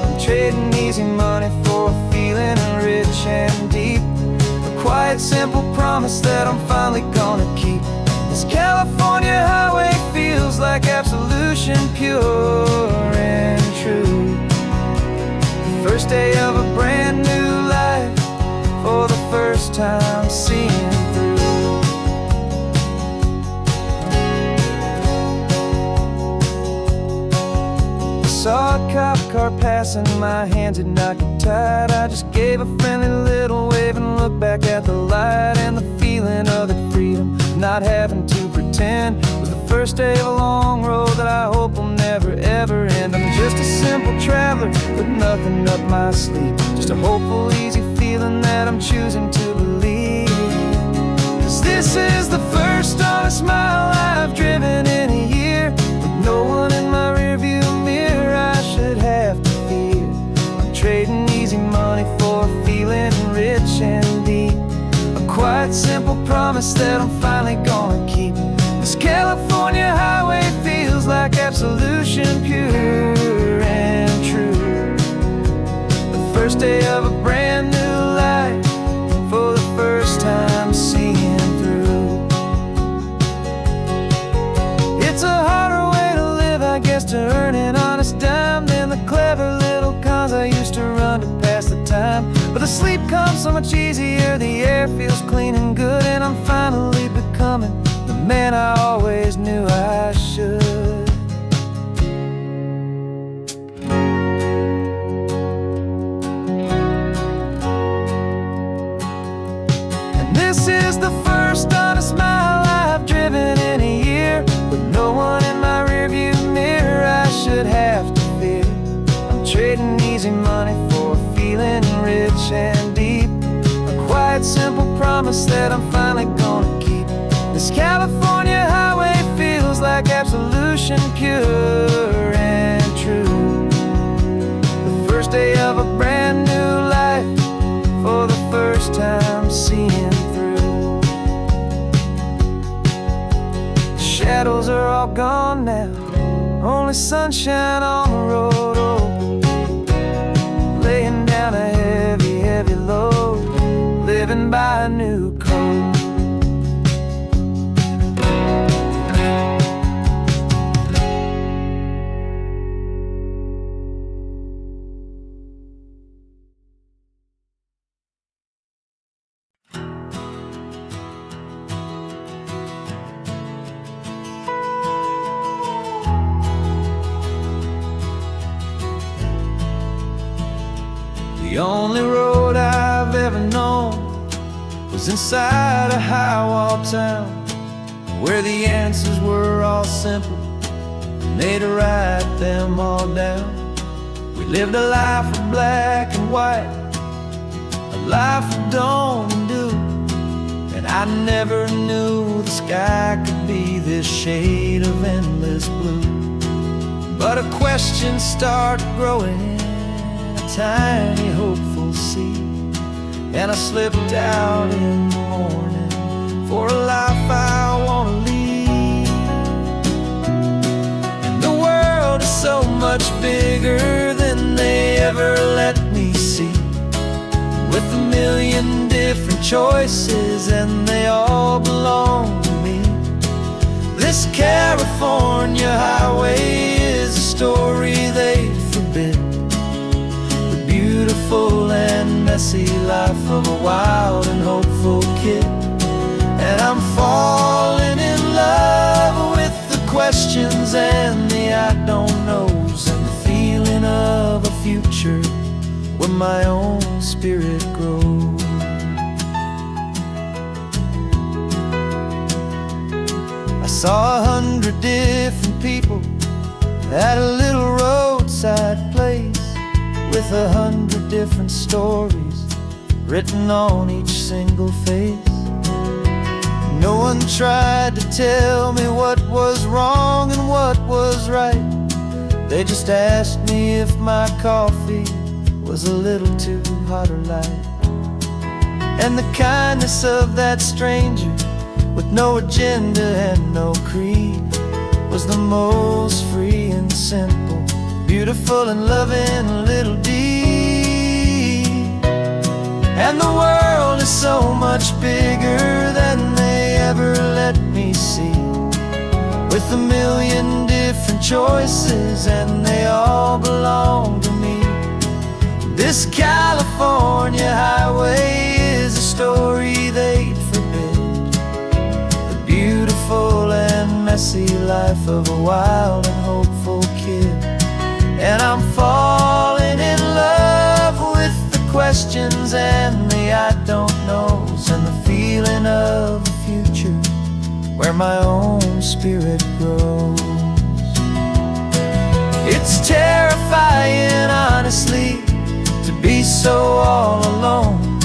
I'm trading easy money for a feeling rich and deep, a quiet, simple promise that I'm finally gonna keep. This California highway feels like absolution, pure and true. The first day of a brand new life, for the first time seeing through. Saw a cop car passing, my hands had not get tied. I just gave a friendly little wave and looked back at the light, and the feeling of the freedom, not having to pretend, was the first day of a long road that I hope will never ever end. I'm just a simple traveler with nothing up my sleeve, just a hopeful, easy feeling that I'm choosing to believe. 'Cause this is the first honest mile I've driven in a year, with no one in my rearview come so much easier. The air feels clean and good, and I'm finally becoming the man I always knew I should. And this is the first honest mile I've driven in a year, with no one in my rearview mirror I should have to fear. I'm trading easy money for a feeling rich and deep, a quiet, simple promise that I'm finally gonna keep. This California highway feels like absolution, pure and true. The first day of a brand new life, for the first time seeing through. The shadows are all gone now, only sunshine on the road. Oh, laying down a heavy, heavy load, living by a new code. The only road I've ever known was inside a high-wall town, where the answers were all simple, and they'd write them all down. We lived a life of black and white, a life of dawn and dew, and I never knew the sky could be this shade of endless blue. But a question started growing, tiny hopeful seed, and I slipped out in the morning for a life I want to lead. And the world is so much bigger than they ever let me see, with a million different choices, and they all belong to me. This California highway is a story they forbid, beautiful and messy life of a wild and hopeful kid. And I'm falling in love with the questions and the I don't knows, and the feeling of a future where my own spirit grows. I saw 100 different people at a little roadside place, with 100 different stories written on each single face. No one tried to tell me what was wrong and what was right. They just asked me if my coffee was a little too hot or light. And the kindness of that stranger, with no agenda and no creed, was the most free and simple, beautiful and loving little deed. And the world is so much bigger than they ever let me see, with a million different choices, and they all belong to me. This California highway is a story they'd forbid, the beautiful and messy life of a wild and hopeful kid. And I'm falling in love with the questions and the I don't knows, and the feeling of a future where my own spirit grows. It's terrifying, honestly, to be so all alone,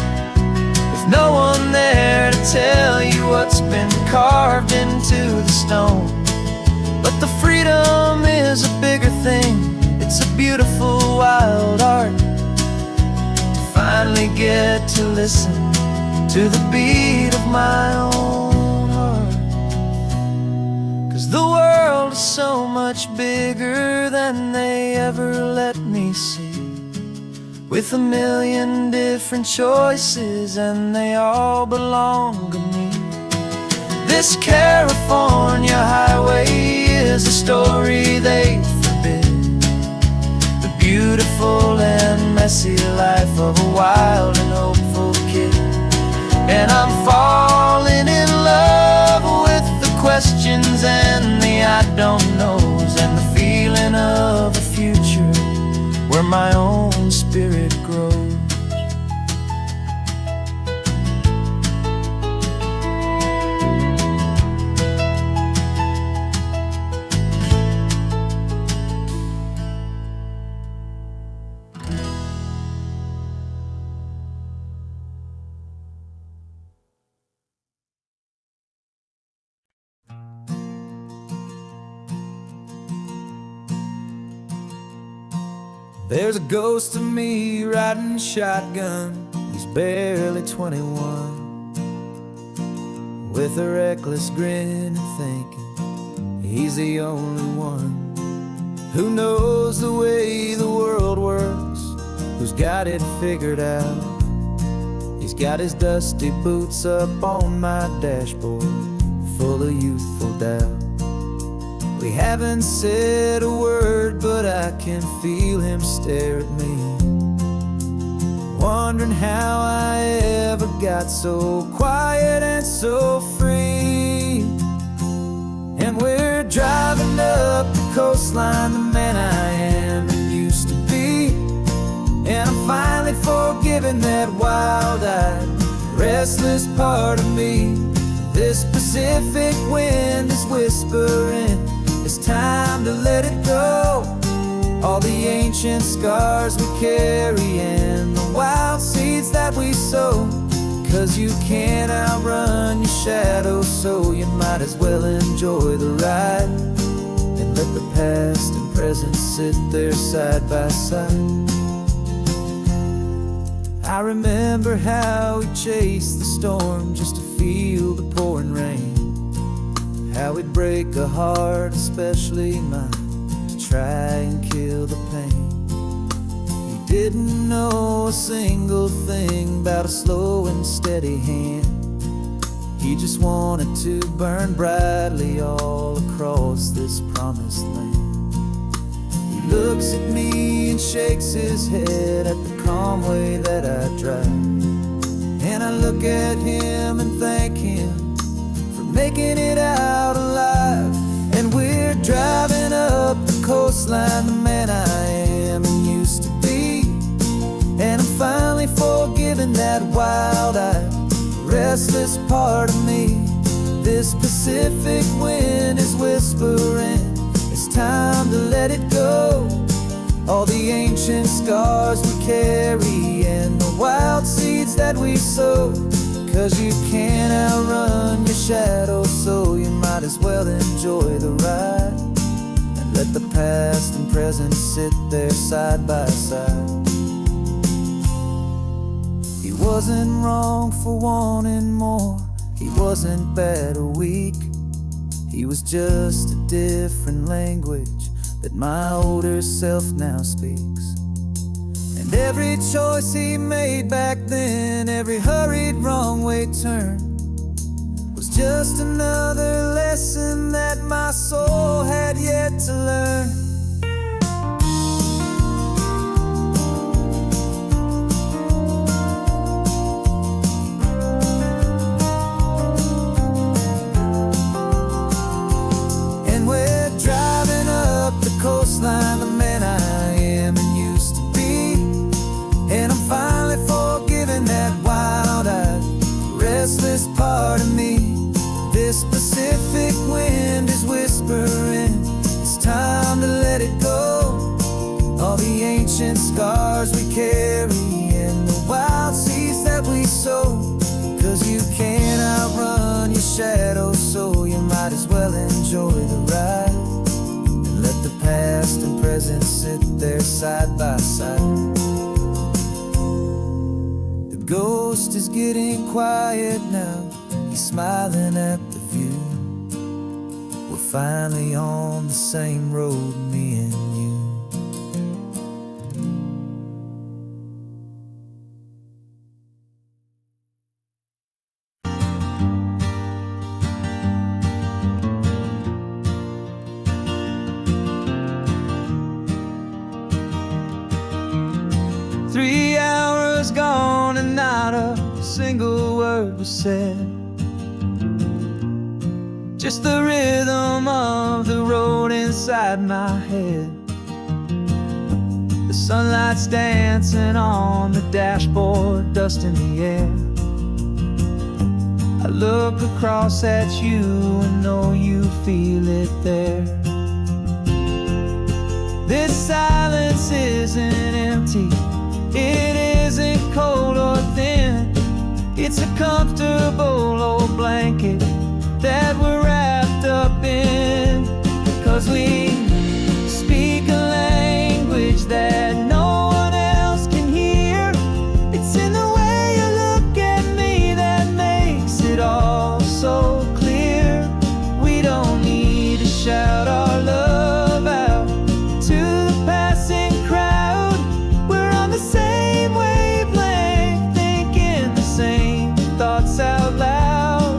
with no one there to tell you what's been carved into the stone. But the freedom is a bigger thing. It's a beautiful wild art to finally get to listen to the beat of my own heart. 'Cause the world is so much bigger than they ever let me see, with a million different choices, and they all belong to me. This California highway is a story they forbid, the beautiful and messy life of a wild and hopeful And I'm falling in love with the questions and the I don't knows, and the feeling of a future where my own spirit grows. There's a ghost of me riding shotgun. He's barely 21, with a reckless grin and thinking he's the only one who knows the way the world works, who's got it figured out. He's got his dusty boots up on my dashboard, full of youthful doubt. We haven't said a word, but I can feel him stare at me, wondering how I ever got so quiet and so free. And we're driving up the coastline, the man I am and used to be. And I'm finally forgiving that wild-eyed, restless part of me. This Pacific wind is whispering, it's time to let it go. All the ancient scars we carry and the wild seeds that we sow. 'Cause you can't outrun your shadow, so you might as well enjoy the ride and let the past and present sit there side by side. I remember how we chased the storm just to feel the pouring rain, how we'd break a heart, especially mine, to try and kill the pain. He didn't know a single thing about a slow and steady hand. He just wanted to burn brightly all across this promised land. He looks at me and shakes his head at the calm way that I drive, and I look at him and thank him making it out alive. And we're driving up the coastline, the man I am and used to be. And I'm finally forgiving that wild-eyed, restless part of me. This Pacific wind is whispering, it's time to let it go. All the ancient scars we carry and the wild seeds that we sow. 'Cause you can't outrun your shadow, so you might as well enjoy the ride and let the past and present sit there side by side. He wasn't wrong for wanting more, he wasn't bad or weak. He was just a different language that my older self now speaks. And every choice he made back then, every hurried wrong way turn, was just another lesson that my soul had yet to learn. And we're driving up the coastline, the man I am and used to be. And I'm finally forgiving that wild-eyed, restless part of me. This Pacific wind is whispering, it's time to let it go. All the ancient scars we carry and the wild seeds that we sow. 'Cause you can't outrun your shadow, so you might as well enjoy the ride and let the past and present sit there side by side. Ghost is getting quiet now, he's smiling at the view. We're finally on the same road, me and you. 3 hours gone and not a single word was said. Just the rhythm of the road inside my head. The sunlight's dancing on the dashboard, dust in the air. I look across at you and know you feel it there. This silence isn't empty, it isn't cold or thin. It's a comfortable old blanket that we're wrapped up in. 'Cause we speak a language that no one else can hear. It's in the way you look at me that makes it all so clear. We don't need to shout our love out to the passing crowd. We're on the same wavelength, thinking the same thoughts out loud.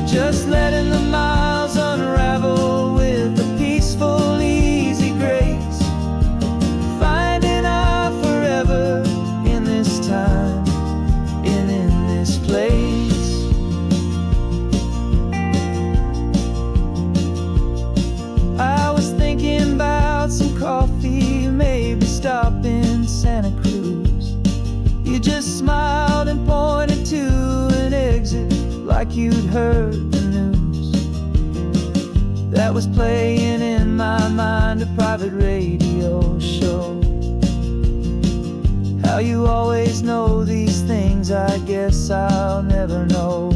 Just letting the miles unravel with a peaceful, easy grace. Finding our forever in this time and in this place. I was thinking about some coffee, maybe stop in Santa Cruz. You just smiled and pointed to an exit like you'd heard the news. That was playing in my mind, a private radio show. How you always know these things, I guess I'll never know.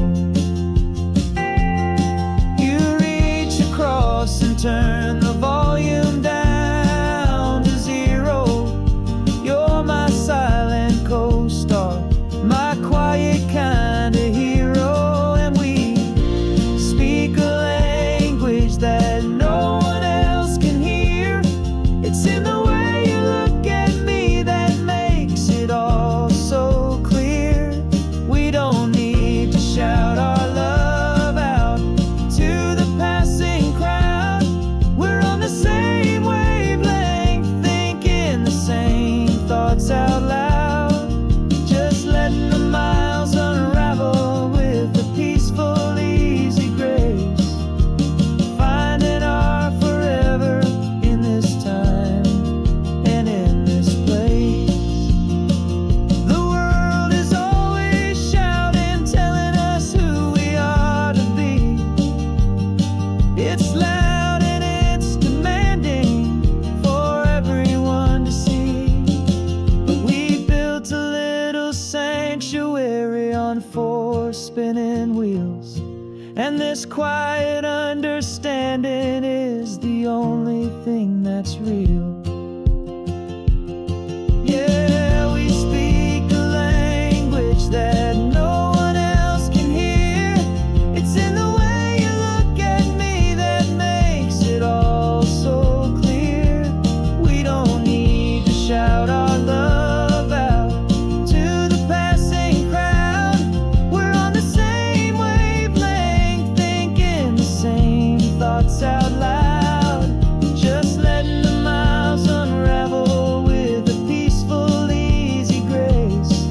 You reach across and turn the volume down to 0. You're my silent co-star, my quiet kind of hero. That no one else can hear. It's in the way you look at me that makes it all so clear. We don't need to shout our love out to the passing crowd. We're on the same wavelength, thinking the same thoughts out loud. Just letting the miles unravel with a peaceful, easy grace. Spinning wheels, and this quiet understanding is the only thing that's real. Yeah, we speak a language that no one else can hear. It's in the way you look at me that makes it all so clear. We don't need to shout our love out to the passing crowd. We're on the same wavelength, thinking the same thoughts out loud. Just letting the miles unravel with a peaceful, easy grace.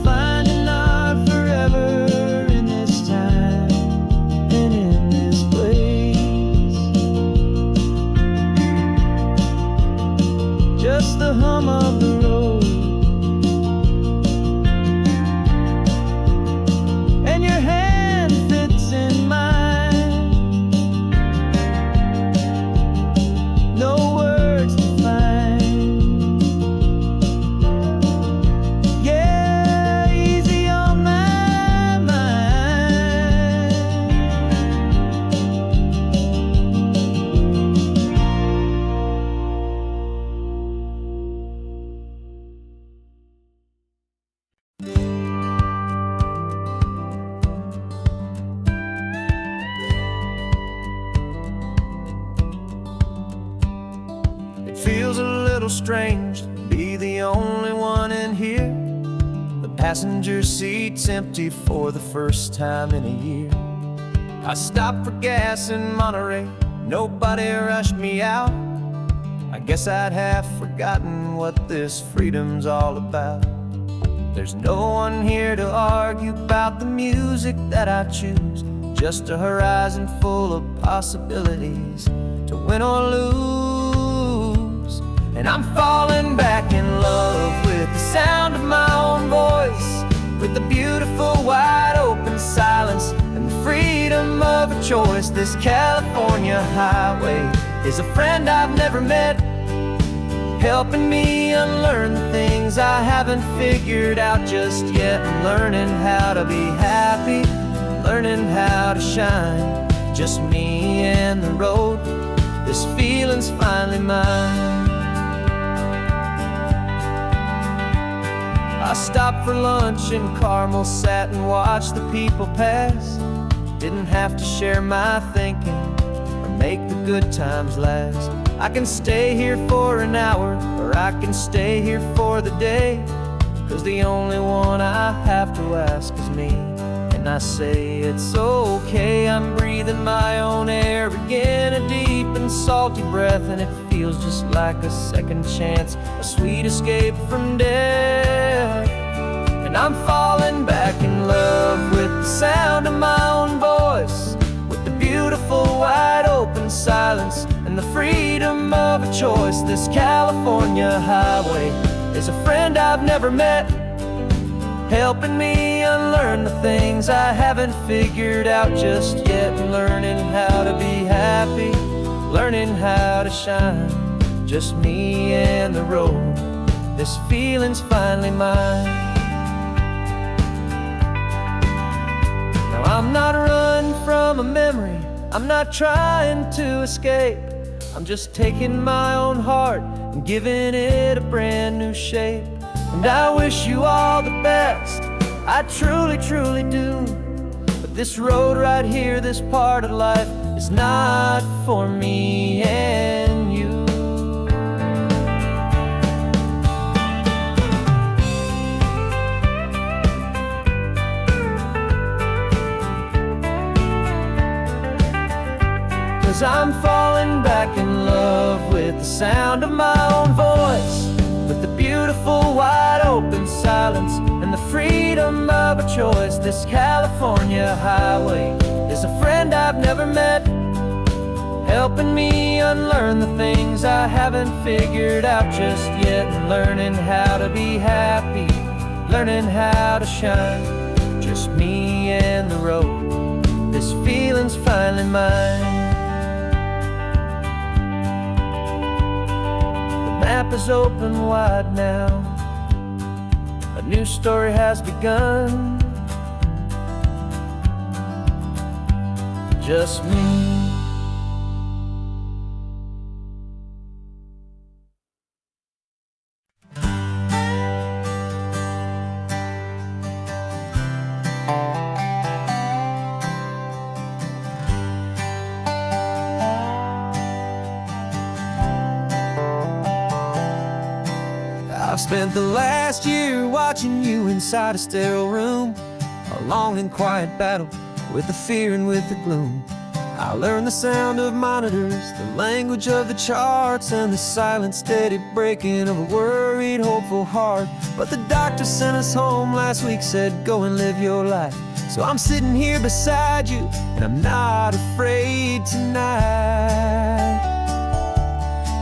Finding our forever in this time and in this place. Just the hum of the road and your hand fits in mine. No words to find. Yeah, easy on my mind. It feels a little strange to be the only one in here. The passenger seat's empty for the first time in a year. I stopped for gas in Monterey, nobody rushed me out. I guess I'd half forgotten what this freedom's all about. There's no one here to argue about the music that I choose, just a horizon full of possibilities to win or lose. And I'm falling back in love with the sound of my own voice, with the beautiful wide open silence and the freedom of a choice. This California highway is a friend I've never met, helping me unlearn the things I haven't figured out just yet. I'm learning how to be happy, learning how to shine, just me and the road. This feeling's finally mine. I stopped for lunch in Carmel, sat and watched the people pass. Didn't have to share my thinking or make the good times last. I can stay here for an hour, or I can stay here for the day, 'cause the only one I have to ask is me. And I say it's okay, I'm breathing my own air again, a deep and salty breath, and it feels just like a second chance, a sweet escape from death. And I'm falling back in love with the sound of my own voice, with the beautiful wide open silence and the freedom of a choice. This California highway is a friend I've never met, helping me unlearn the things I haven't figured out just yet. Learning how to be happy, learning how to shine, just me and the road. This feeling's finally mine. Now I'm not running from a memory, I'm not trying to escape. I'm just taking my own heart and giving it a brand new shape. And I wish you all the best, I truly, truly do. But this road right here, this part of life, is not for me and you. 'Cause I'm falling back in love with the sound of my own voice, with the beautiful wide open silence and the freedom of a choice. This California highway is a friend I've never met, helping me unlearn the things I haven't figured out just yet. And learning how to be happy, learning how to shine, just me and the road. This feeling's finally mine. The map is open wide now, a new story has begun, just me. I've spent the last year watching you inside a sterile room, a long and quiet battle with the fear and with the gloom. I learned the sound of monitors, the language of the charts, and the silent, steady breaking of a worried, hopeful heart. But the doctor sent us home last week, said go and live your life. So I'm sitting here beside you, and I'm not afraid tonight.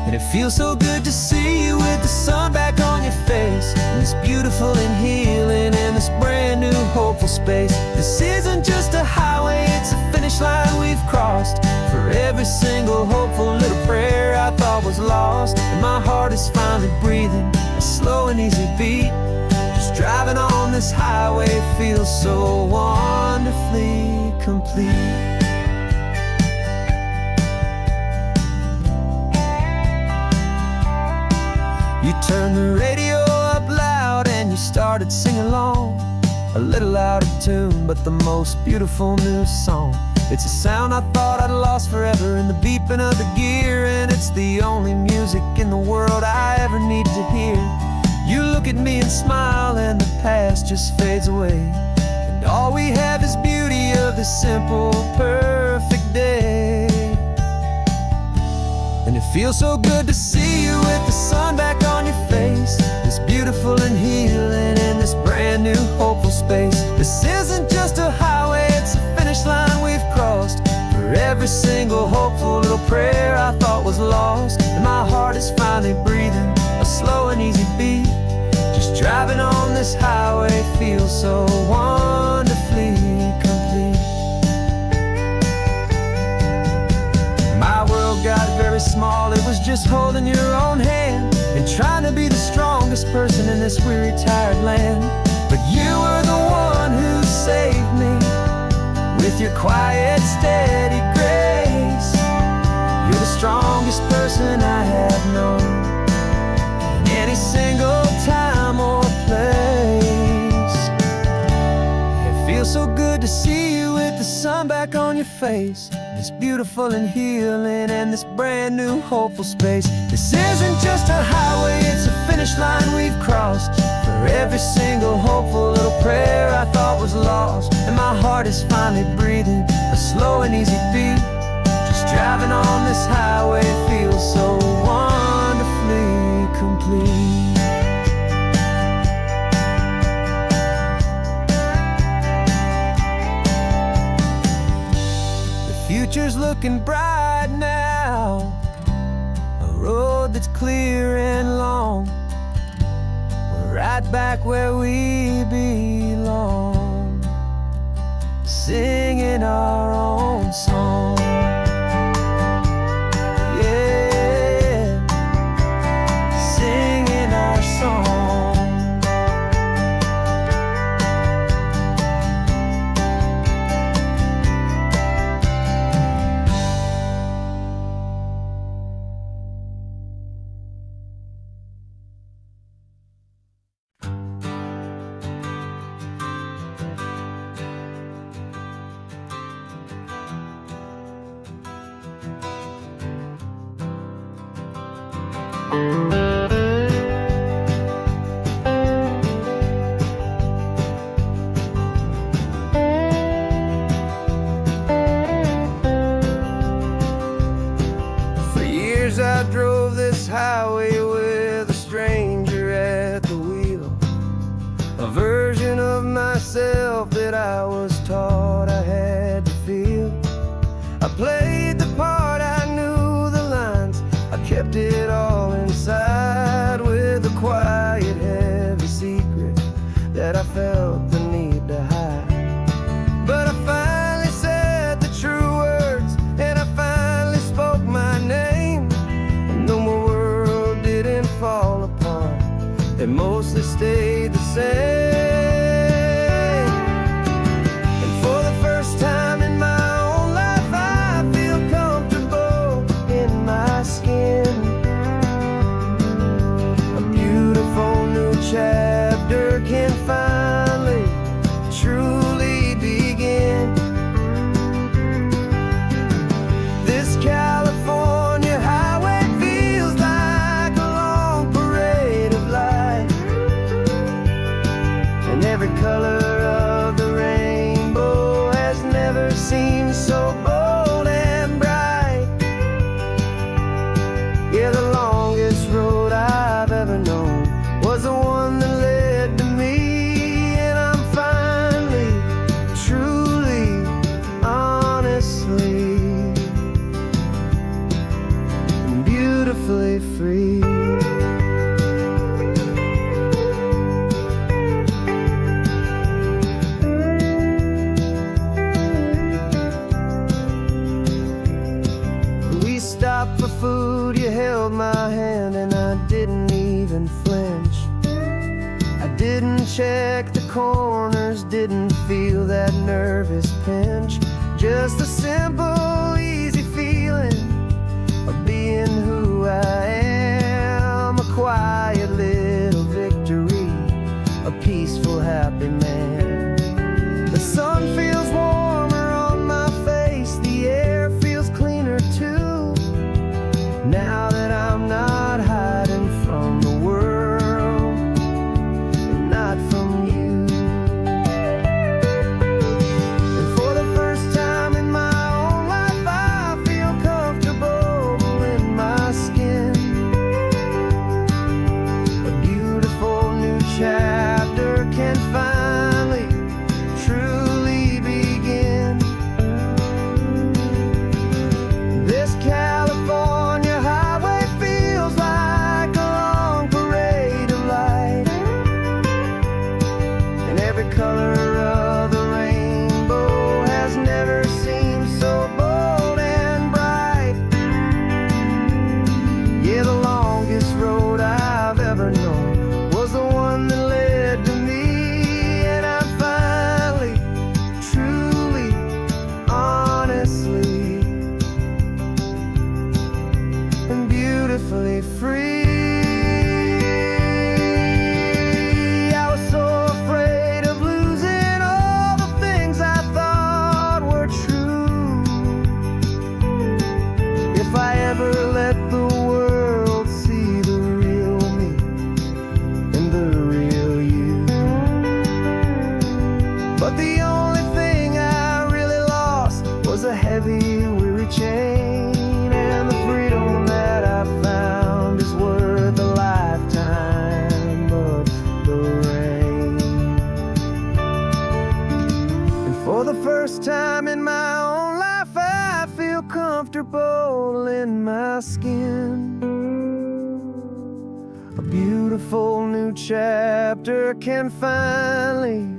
And it feels so good to see you with the sun back on your face, and this beautiful and healing in this brand new hopeful space. This isn't just a highway, it's a finish line we've crossed. For every single hopeful little prayer I thought was lost, and my heart is finally breathing a slow and easy beat. Just driving on this highway feels so wonderfully complete. You turned the radio up loud and you started singing along, a little out of tune, but the most beautiful new song. It's a sound I thought I'd lost forever in the beeping of the gear, and it's the only music in the world I ever need to hear. You look at me and smile, and the past just fades away, and all we have is beauty of this simple, perfect day. And it feels so good to see you with the sun back on your face, this beautiful and healing in this brand space. This isn't just a highway, it's a finish line we've crossed. For every single hopeful little prayer I thought was lost, and my heart is finally breathing a slow and easy beat. Just driving on this highway feels so wonderfully complete. My world got very small, it was just holding your own hand and trying to be the strongest person in this weary, tired land. But you were the one who saved me with your quiet, steady grace. You're the strongest person I have known in any single time or place. It feels so good to see you with the sun back on your face. It's beautiful and healing and this brand new hopeful space. This isn't just a highway, it's a finish line we've crossed. For every single hopeful little prayer I thought was lost, and my heart is finally breathing a slow and easy beat. Just driving on this highway feels so wonderfully complete. Future's looking bright now, a road that's clear and long. We're right back where we belong, singing our own song. Yeah, singing our song. For years I drove this highway with a stranger at the wheel, a version of myself that I was taught I had to feel. I played the part, I knew the lines, I kept it all inside with a quiet, heavy secret that I felt the need to hide. But I finally said the true words, and I finally spoke my name, and though my world didn't fall apart, it mostly stayed the same. And for the first time in my own life, I feel comfortable in my skin. A beautiful new chapter can finally truly begin. This California highway feels like a long parade of light, and every color of the rainbow has never seemed so bold and bright. Yeah, the longest road I've ever known was the one that led to me, and I'm finally, truly, honestly, beautifully free. We stopped for food, you held my hand, and I didn't even flinch. I didn't check the corners, didn't feel that nervous pinch. Just a simple, easy feeling of being who I am. A quiet little victory, a peaceful, happy man. The sun feels warmer on my face, the air feels cleaner too, now that I'm not hiding from the world and not from you. And for the first time in my own life, I feel comfortable in my skin. first time in my own life I feel comfortable in my skin. A beautiful new chapter can finally,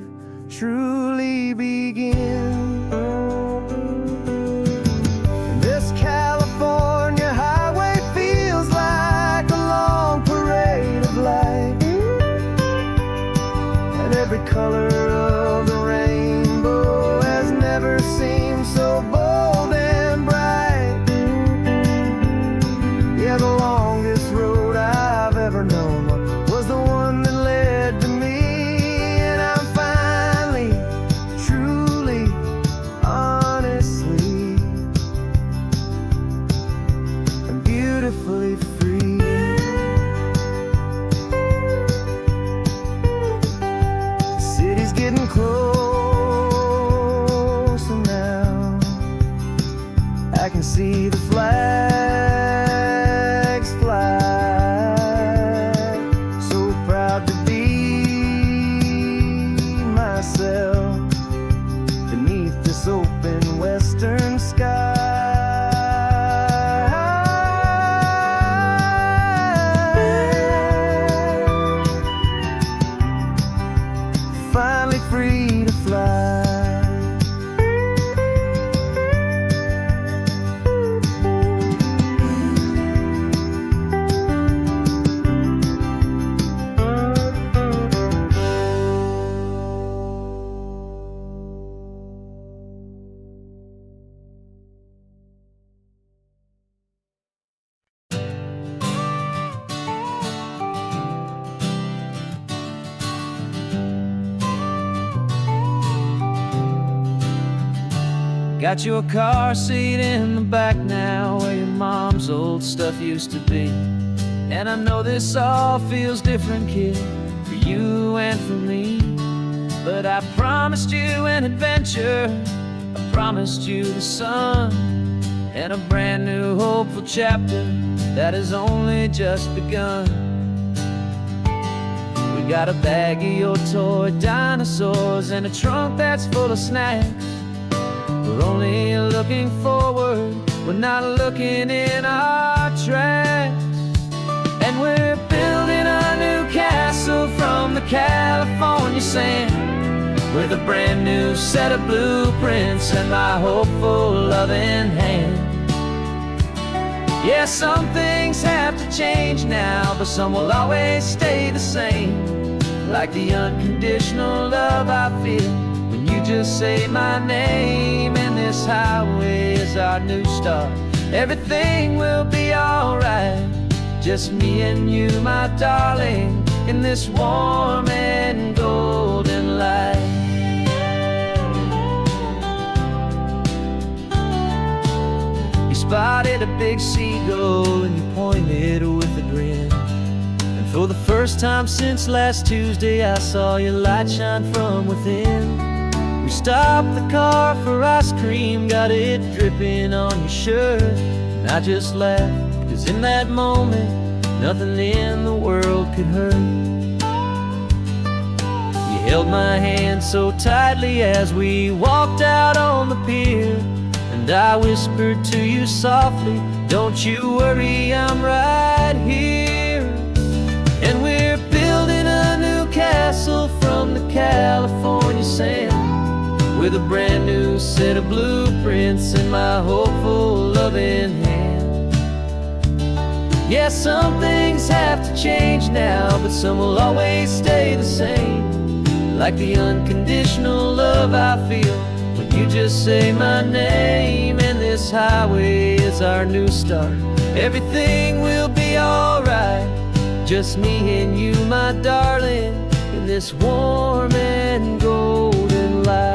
truly begin. This California highway feels like a long parade of light, and every color of the rainbow has never seemed so bold and bright. Yeah, the longest road I've ever known was the one that led to me, and I'm finally, truly, honestly, and beautifully free. The city's getting closer now. I can see the flags fly. So proud to be myself beneath this open western sky. Finally free to fly. Got your car seat in the back now, where your mom's old stuff used to be. And I know this all feels different, kid, for you and for me. But I promised you an adventure, I promised you the sun, and a brand new hopeful chapter that has only just begun. We got a bag of your toy dinosaurs and a trunk that's full of snacks. We're only looking forward, we're not looking in our tracks. And we're building a new castle from the California sand, with a brand new set of blueprints and my hopeful loving hand. Yeah, some things have to change now, but some will always stay the same. Like the unconditional love I feel when you just say my name, and this highway is our new start. Everything will be alright, just me and you, my darling, in this warm and golden light. You spotted a big seagull and you pointed with a grin. And for the first time since last Tuesday, I saw your light shine from within. We stopped the car for ice cream, got it dripping on your shirt. And I just laughed, 'cause in that moment, nothing in the world could hurt. You held my hand so tightly as we walked out on the pier, and I whispered to you softly, don't you worry, I'm right here. And we're building a new castle from the California sand, with a brand new set of blueprints in my hopeful loving hand. Yeah, some things have to change now, but some will always stay the same. Like the unconditional love I feel when you just say my name, and this highway is our new start. Everything will be alright, just me and you, my darling, in this warm and golden light.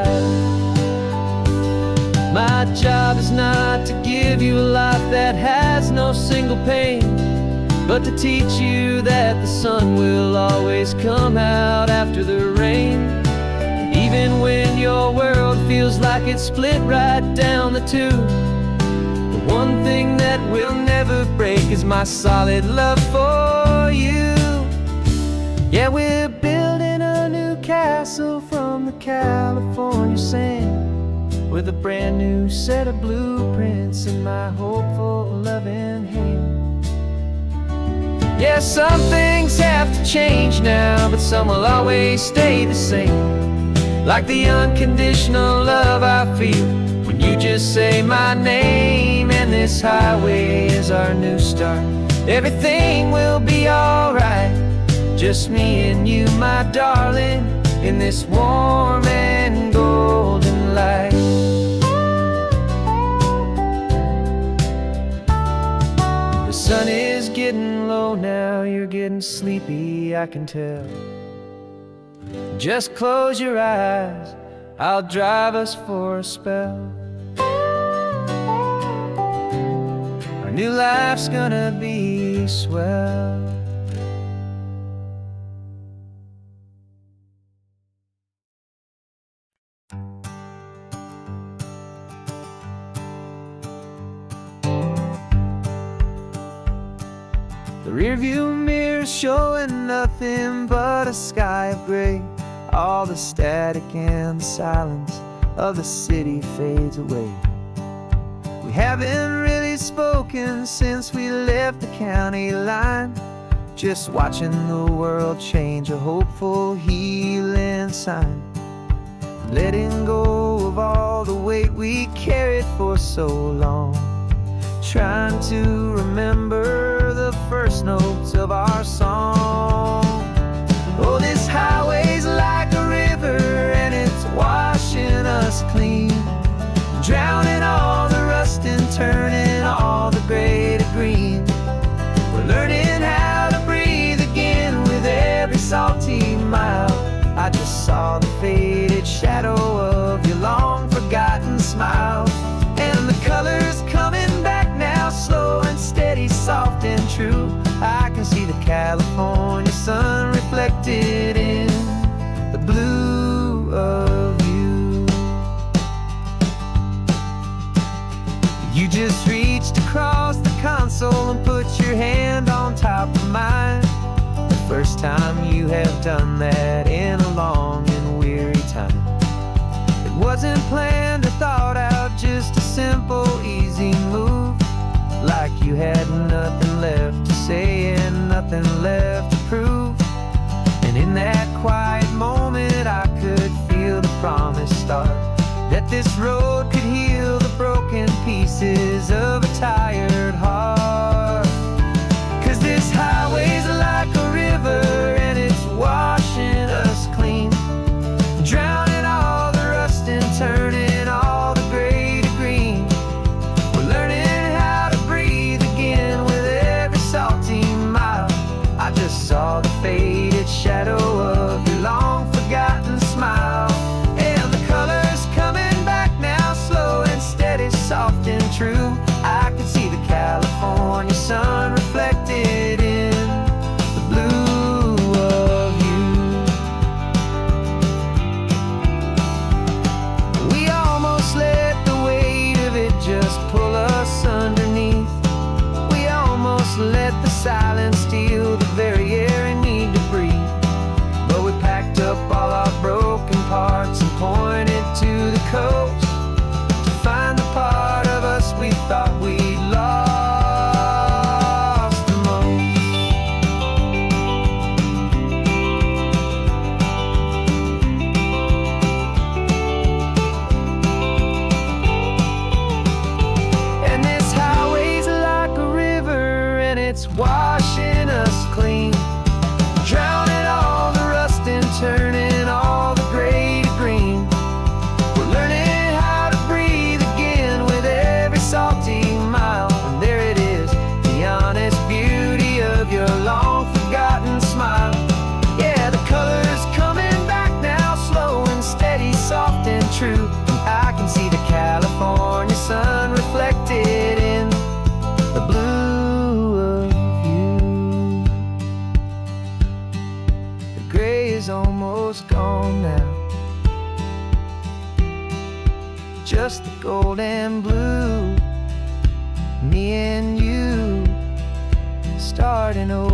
My job is not to give you a life that has no single pain, but to teach you that the sun will always come out after the rain. Even when your world feels like it's split right down the two, the one thing that will never break is my solid love for you. Yeah, we're building a new castle from the California sand, with a brand new set of blueprints in my hopeful, loving hand. Yeah, some things have to change now, but some will always stay the same. Like the unconditional love I feel when you just say my name. And this highway is our new start. Everything will be alright, just me and you, my darling, in this warm and golden light. The sun is getting low now, you're getting sleepy, I can tell. Just close your eyes, I'll drive us for a spell. Our new life's gonna be swell. The rearview mirror's showing nothing but a sky of gray. All the static and the silence of the city fades away. We haven't really spoken since we left the county line, just watching the world change, a hopeful healing sign. Letting go of all the weight we carried for so long, trying to remember the first notes of our song. Oh, this highway's like a river and it's washing us clean, drowning all the rust and turning all the gray to green. We're learning how to breathe again with every salty mile. I just saw the faded shadow of your long forgotten smile. And the colors coming back now, slow and steady, soft and true. I can see the California sun reflected in the blue of you. You just reached across the console and put your hand on top of mine. The first time you have done that in a long and weary time. It wasn't planned or thought out, just a simple, easy move. Like you had nothing left to say and nothing left to prove. And in that quiet moment I could feel the promise start, that this road could heal the broken pieces of a tired heart. 'Cause this highway's like a river and it's washing us clean, drowning all the rust and turning all the gray to green. We're learning how to breathe again with every salty mile. I just saw the faded shadow of your long forgotten smile. And the colors coming back now, slow and steady, soft and true. I can see the California sun reflected in the blue of you. We almost let the weight of it just pull us underneath. We almost let the silence steal the very air I need to breathe. But we packed up all our broken parts and pointed to the coast to find the part of us we thought we'd lost the most. And this highway's like a river and it's washing us clean, drowning all the rust and turning all the gray to green. We're learning how to breathe again with every salty mile. And there it is, the honest beauty of your long forgotten smile. Yeah, the colors coming back now, slow and steady, soft and true. And I can see the California sun reflected in the blue of you. The gray is almost gone now, just the gold and blue. Me and you starting over.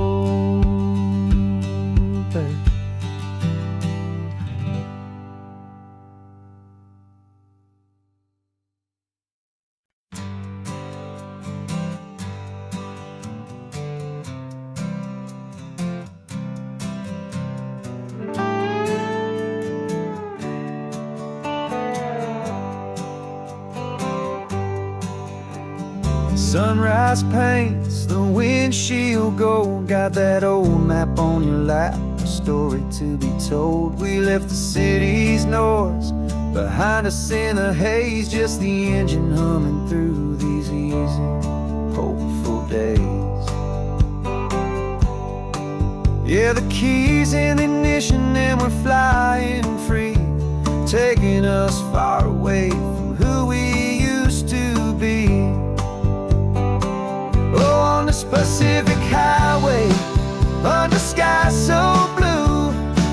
Sunrise paints the windshield gold. Got that old map on your lap, a story to be told. We left the city's noise behind us in the haze, just the engine humming through these easy, hopeful days. Yeah, the keys in the ignition and we're flying free, taking us far away from who we used to be. Oh, on this Pacific highway, under skies so blue,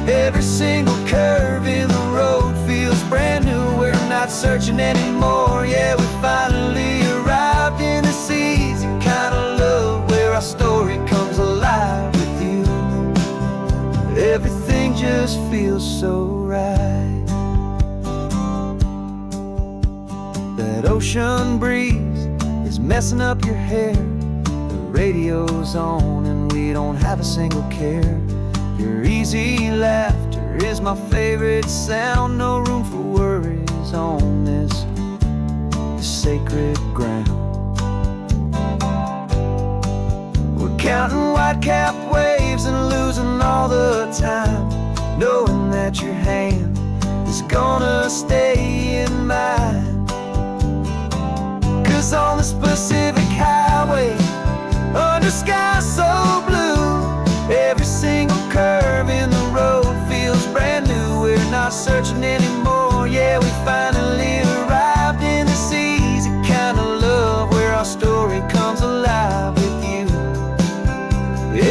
every single curve in the road feels brand new. We're not searching anymore, yeah, we finally arrived in this easy kind of love where our story comes alive with you. Everything just feels so right. That ocean breeze is messing up your hair, the radio's on and we don't have a single care. Your easy laughter is my favorite sound, no room for worries on this sacred ground. We're counting white-capped waves and losing all the time, knowing that your hand is gonna stay in mine. 'Cause on this Pacific highway, under skies so blue, every single curve in the road feels brand new. We're not searching anymore, yeah, we finally arrived in this easy kind of love where our story comes alive with you.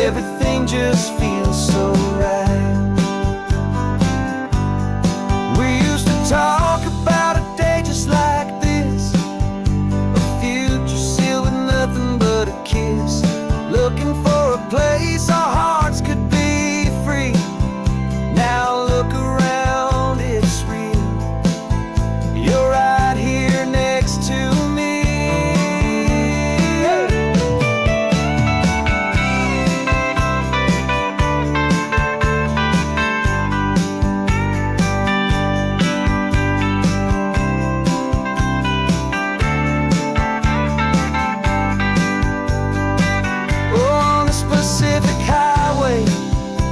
Everything just feels so right. We used to talk about a day just like this, a future sealed with nothing but a kiss, looking for a place our hearts could be free. Now look around, it's real. You're right here next to me. On this Pacific highway,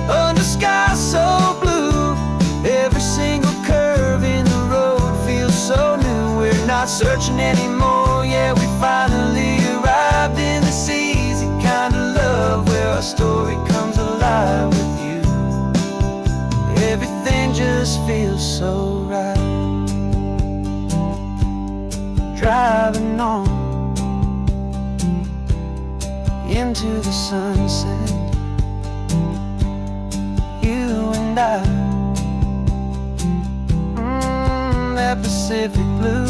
under skies so blue, every single curve in the road feels so new. We're not searching anymore, yeah, we finally arrived in this easy kind of love where our story comes alive with you. Everything just feels so right. Driving on into the sunset, you and I, that Pacific blue.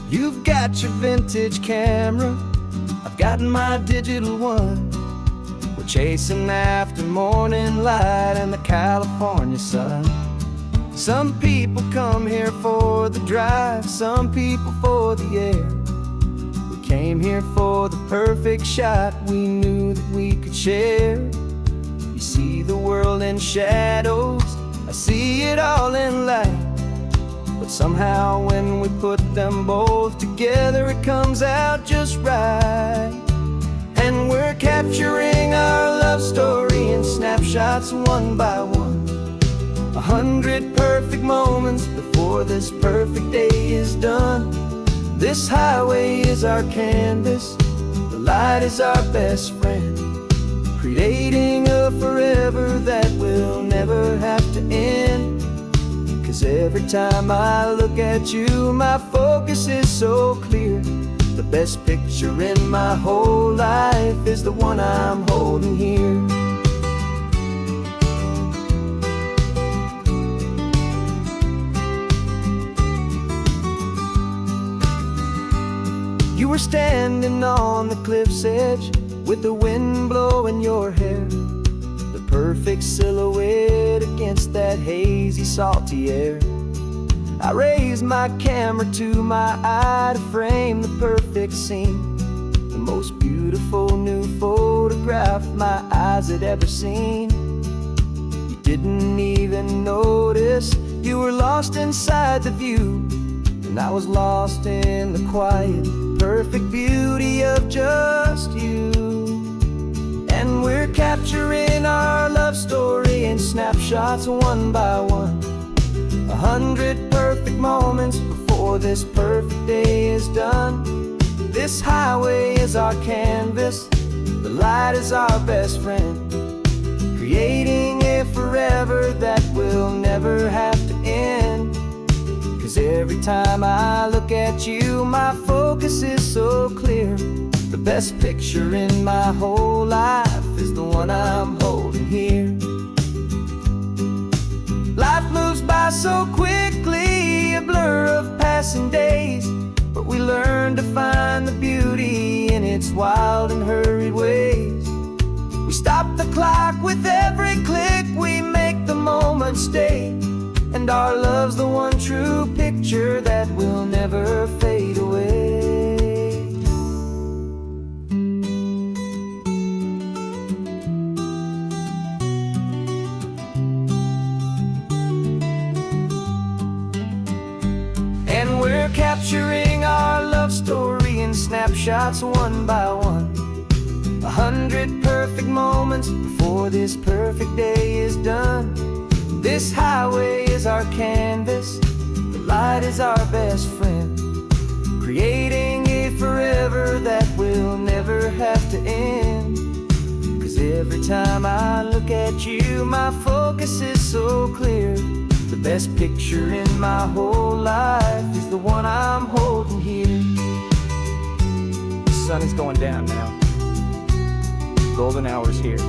You've got your vintage camera, I've got my digital one. We're chasing after morning light and the California sun. Some people come here for the drive, some people for the air. We came here for the perfect shot we knew that we could share. You see the world in shadows, I see it all in light. But somehow when we put them both together, it comes out just right. And we're capturing our love story in snapshots one by one. 100 perfect moments before this perfect day is done. This highway is our canvas, the light is our best friend, creating a forever that will never have to end. 'Cause every time I look at you, my focus is so clear. The best picture in my whole life is the one I'm holding here. You were standing on the cliff's edge with the wind blowing your hair, the perfect silhouette against that hazy, salty air. I raised my camera to my eye to frame the perfect scene, the most beautiful new photograph my eyes had ever seen. You didn't even notice you were lost inside the view, and I was lost in the quiet, perfect beauty of just you. And we're capturing our love story in snapshots one by one, 100 perfect moments before this perfect day is done. This highway is our canvas, the light is our best friend, creating a forever that will never have to end. 'Cause every time I look at you, my focus is so clear. The best picture in my whole life is the one I'm holding here. Life moves by so quickly, a blur of passing days, but we learn to find the beauty in its wild and hurried ways. We stop the clock with every click, we make the moment stay, and our love's the one true picture that will never fade away. And we're capturing our love story in snapshots one by one, 100 perfect moments before this perfect day is done. This highway is our canvas, the light is our best friend, creating a forever that will never have to end. 'Cause every time I look at you, my focus is so clear. The best picture in my whole life is the one I'm holding here. The sun is going down now. Golden hour's here.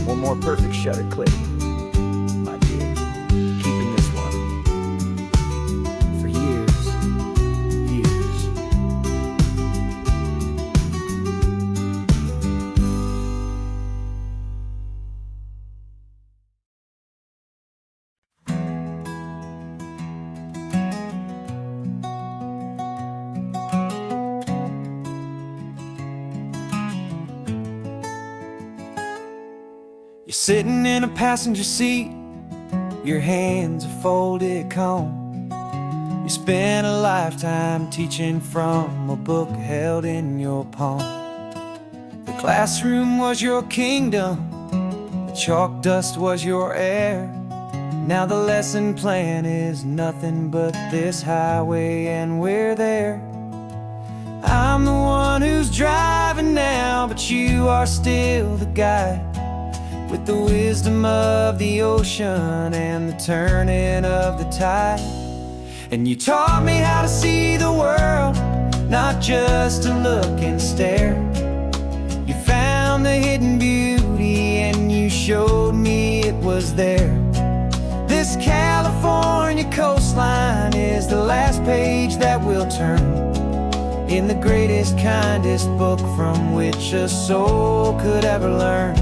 One more perfect shutter click, my dear. Keeping this one for years, years. You're sitting in a passenger seat, your hands are folded calm. You spent a lifetime teaching from a book held in your palm. The classroom was your kingdom, the chalk dust was your air. Now the lesson plan is nothing but this highway, and we're there. I'm the one who's driving now, but you are still the guide, with the wisdom of the ocean and the turning of the tide. And you taught me how to see the world, not just to look and stare. You found the hidden beauty and you showed me it was there. This California coastline is the last page that we'll turn in the greatest, kindest book from which a soul could ever learn.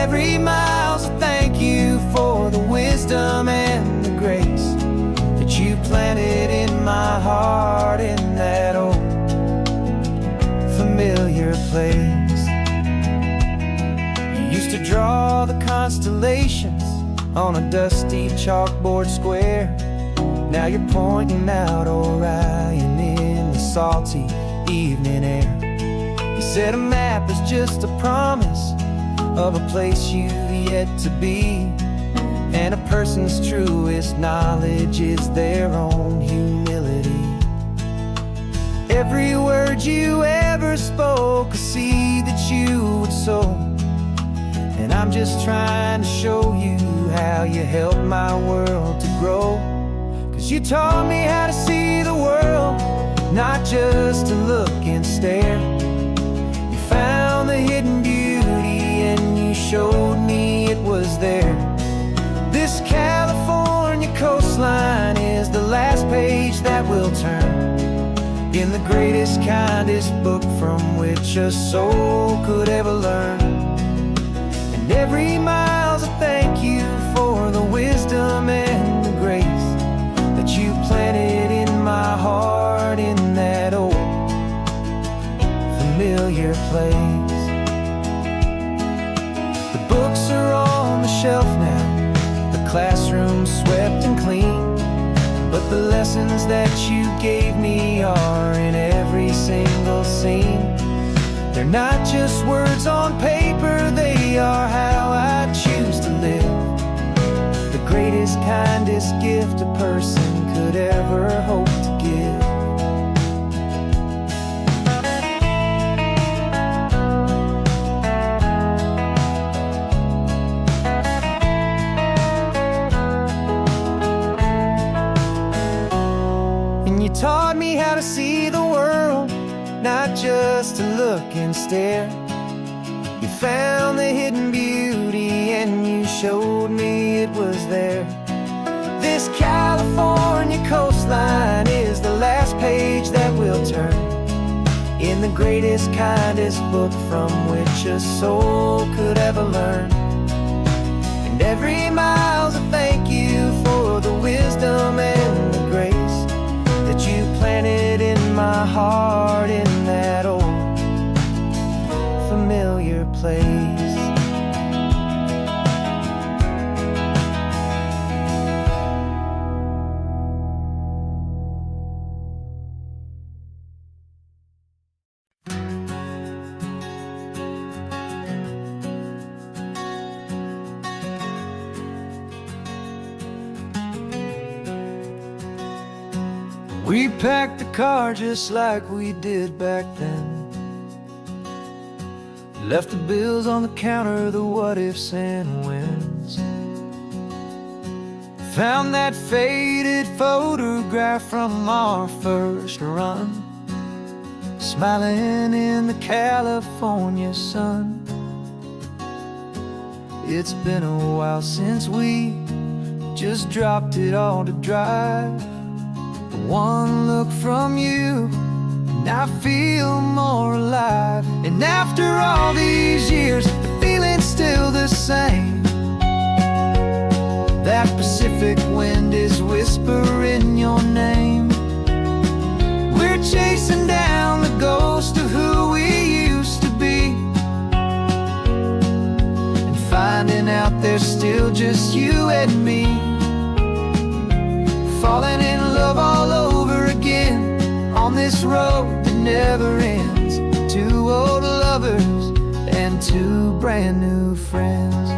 Every mile's a thank you for the wisdom and the grace that you planted in my heart in that old familiar place. You used to draw the constellations on a dusty chalkboard square. Now you're pointing out Orion in the salty evening air. You said a map is just a promise of a place you've yet to be, and a person's truest knowledge is their own humility. Every word you ever spoke, a seed that you would sow, and I'm just trying to show you how you helped my world to grow. 'Cause you taught me how to see the world, not just to look and stare. You found the hidden beauty and you showed me it was there. This California coastline is the last page that we'll turn in the greatest, kindest book from which a soul could ever learn. And every mile's a thank you for the wisdom and the grace that you planted in my heart in that old familiar place. The books are on the shelf now, the classroom swept and clean, but the lessons that you gave me are in every single scene. They're not just words on paper, they are how I choose to live. The greatest, kindest gift a person could ever hope to give. And you taught me how to see the world, not just to look and stare. You found the hidden beauty and you showed me it was there. This California coastline is the last page that we'll turn in the greatest, kindest book from which a soul could ever learn. And every mile's a thank you for the wisdom and the grace that you planted in my heart in that old familiar place. We packed the car just like we did back then. Left the bills on the counter, the what-ifs and whens. Found that faded photograph from our first run, smiling in the California sun. It's been a while since we just dropped it all to drive. One look from you and I feel more alive. And after all these years, the feeling's still the same. That Pacific wind is whispering your name. We're chasing down the ghost of who we used to be, and finding out there's still just you and me. Falling in love all over again on this road that never ends. Two old lovers and two brand new friends.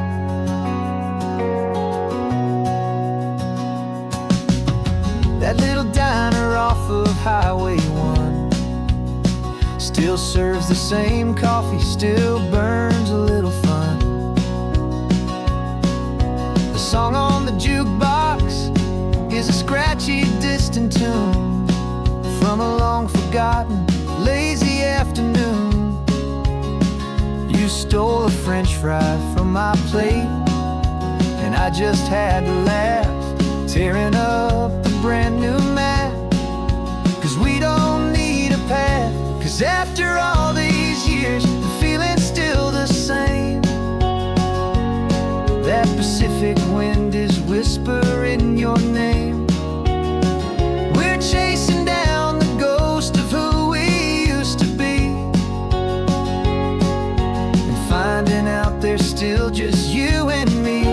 That little diner off of Highway 1 still serves the same coffee, still burns a little fun. The song on the jukebox is a scratchy, distant tune from a long-forgotten, lazy afternoon. You stole a French fry from my plate, and I just had to laugh, tearing up the brand new map. 'Cause we don't need a path, 'cause after all these years, the feeling's still the same. That Pacific wind is whispering your name. We're chasing down the ghost of who we used to be, and finding out there's still just you and me.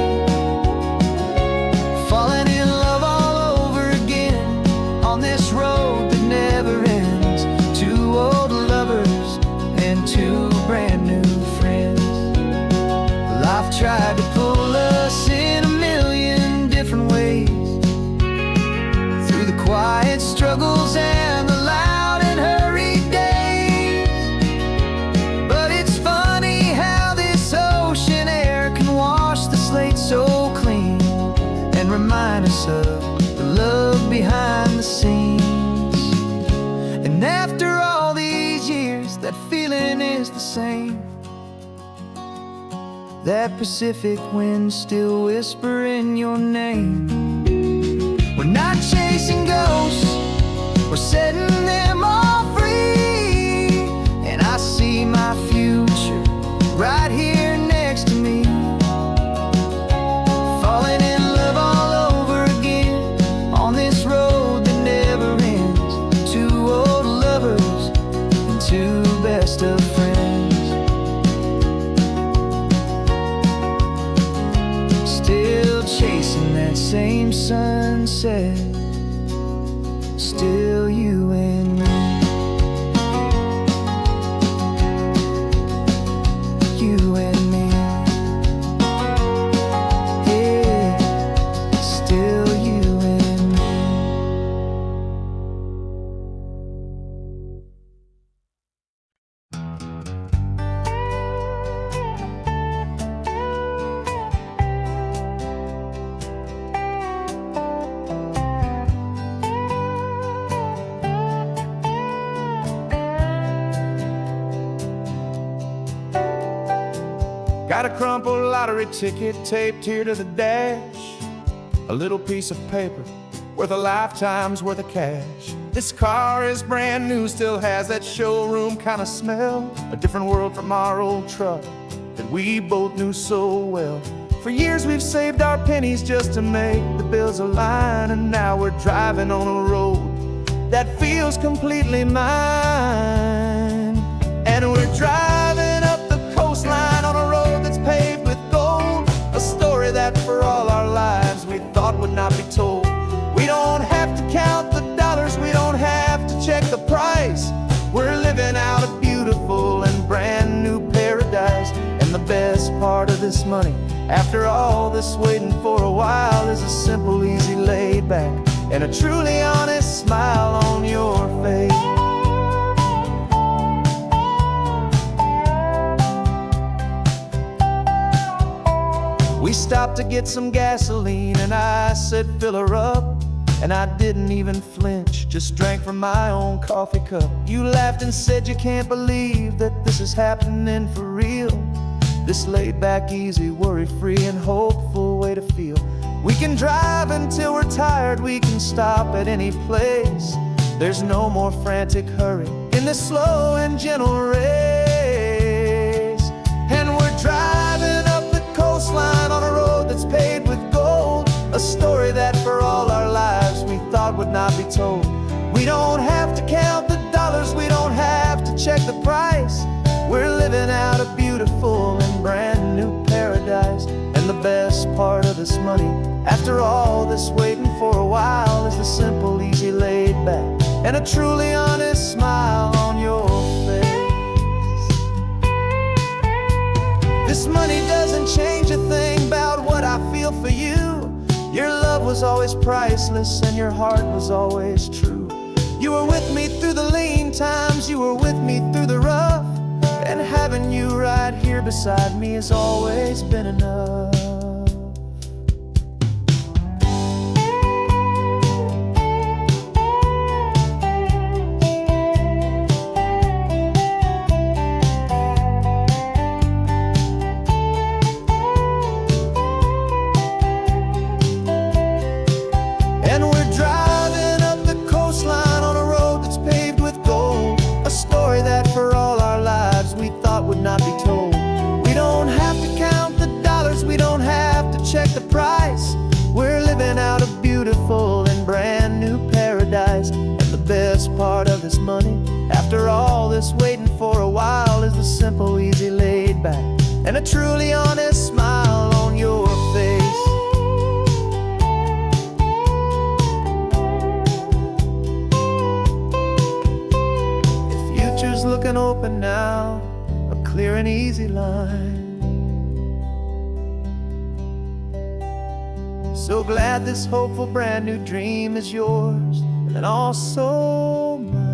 Falling in love all over again on this road that never ends. Two old lovers and two brand new friends. Life tried to pull us in a million different ways, through the quiet struggles and the loud and hurried days. But it's funny how this ocean air can wash the slate so clean and remind us of the love behind the scenes. And after all these years, that feeling is the same. That Pacific wind still whispering your name. We're not chasing ghosts, we're setting them off that same sunset, still you and me. You and me. Yeah, still you and me. Got a crumpled lottery ticket taped here to the dash, a little piece of paper worth a lifetime's worth of cash. This car is brand new, still has that showroom kind of smell, a different world from our old truck that we both knew so well. For years we've saved our pennies just to make the bills align, and now we're driving on a road that feels completely mine. And we're driving up the coastline on a road that's paved with gold, a story that for all our lives we thought would not be told. We don't have to count the dollars, we don't have to check the price. We're living out a beautiful and brand new paradise. And the best part of this money, after all this waiting for a while, is a simple, easy, laid back, and a truly honest smile on your face. We stopped to get some gasoline, and I said, fill her up. And I didn't even flinch, just drank from my own coffee cup. You laughed and said you can't believe that this is happening for real. This laid back, easy, worry-free and hopeful way to feel. We can drive until we're tired, we can stop at any place. There's no more frantic hurry in this slow and gentle race. And we're driving up the coastline on a road that's paved with gold, a story that for all our lives we thought would not be told. We don't have to count the dollars, we don't have to check the price. We're living out a beautiful and brand new paradise. And the best part of this money, after all this waiting for a while, is the simple, easy, laid back, and a truly honest smile on your face. This money doesn't change a thing about what I feel for you. Your love was always priceless and your heart was always true. You were with me through the lean times, you were with me through the rough, and having you right here beside me has always been enough. Not be told. We don't have to count the dollars, we don't have to check the price. We're living out a beautiful and brand new paradise. And the best part of this money, after all this waiting for a while, is the simple, easy, laid back, and a truly honest smile on your face. The future's looking open now, clear and easy line. So glad this hopeful brand new dream is yours and also mine.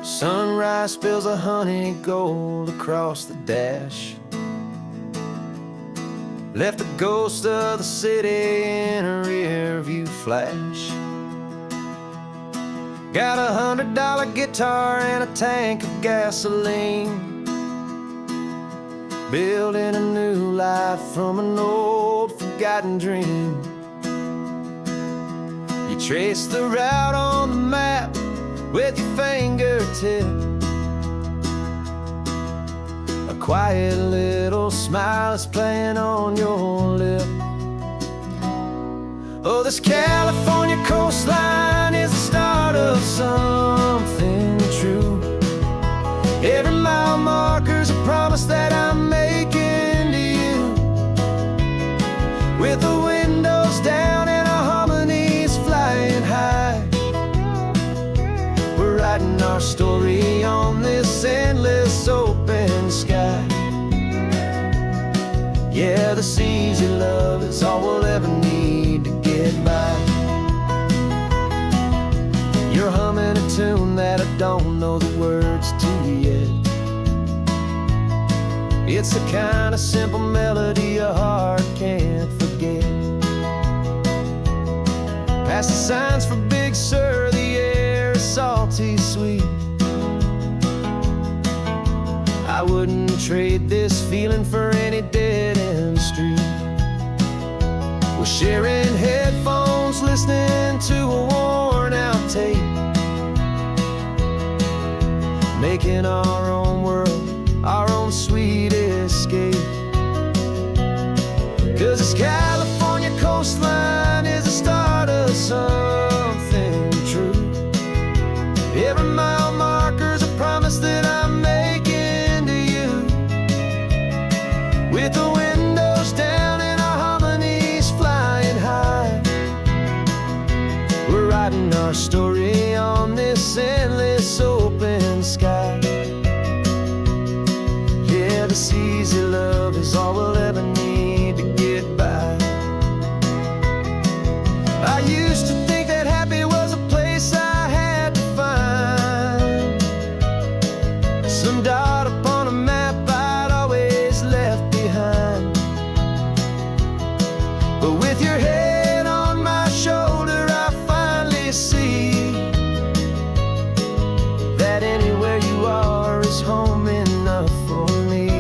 Sunrise spills a honey gold across the dash, left the ghost of the city in a rear view flash. Got $100 guitar and a tank of gasoline, building a new life from an old forgotten dream. You trace the route on the map with your fingertip, quiet little smile is playing on your lip. Oh, this California coastline is the start of something true. Every mile marker's a promise that I'm making to you. With the windows down and our harmonies flying high, we're writing our story on this endless open sky. Yeah, this easy love is all we'll ever need to get by. You're humming a tune that I don't know the words to yet. It's the kind of simple melody a heart can't forget. Past the signs for Big Sur, the air is salty sweet. I wouldn't trade this feeling for any dead-end street. We're sharing headphones, listening to a worn-out tape, making our own world, our own sweet escape. 'Cause this California coastline is the start of something true. Every mile marker's a promise that I'm making to you. With the windows down and our harmonies flying high, we're writing our story on this endless open sky. Yeah, this easy love is all we'll ever need to get by. I used to think that happy was a place I had to find, some dot upon a map I'd always left behind. But with your head on my shoulder, I finally see that anywhere you are is home enough for me.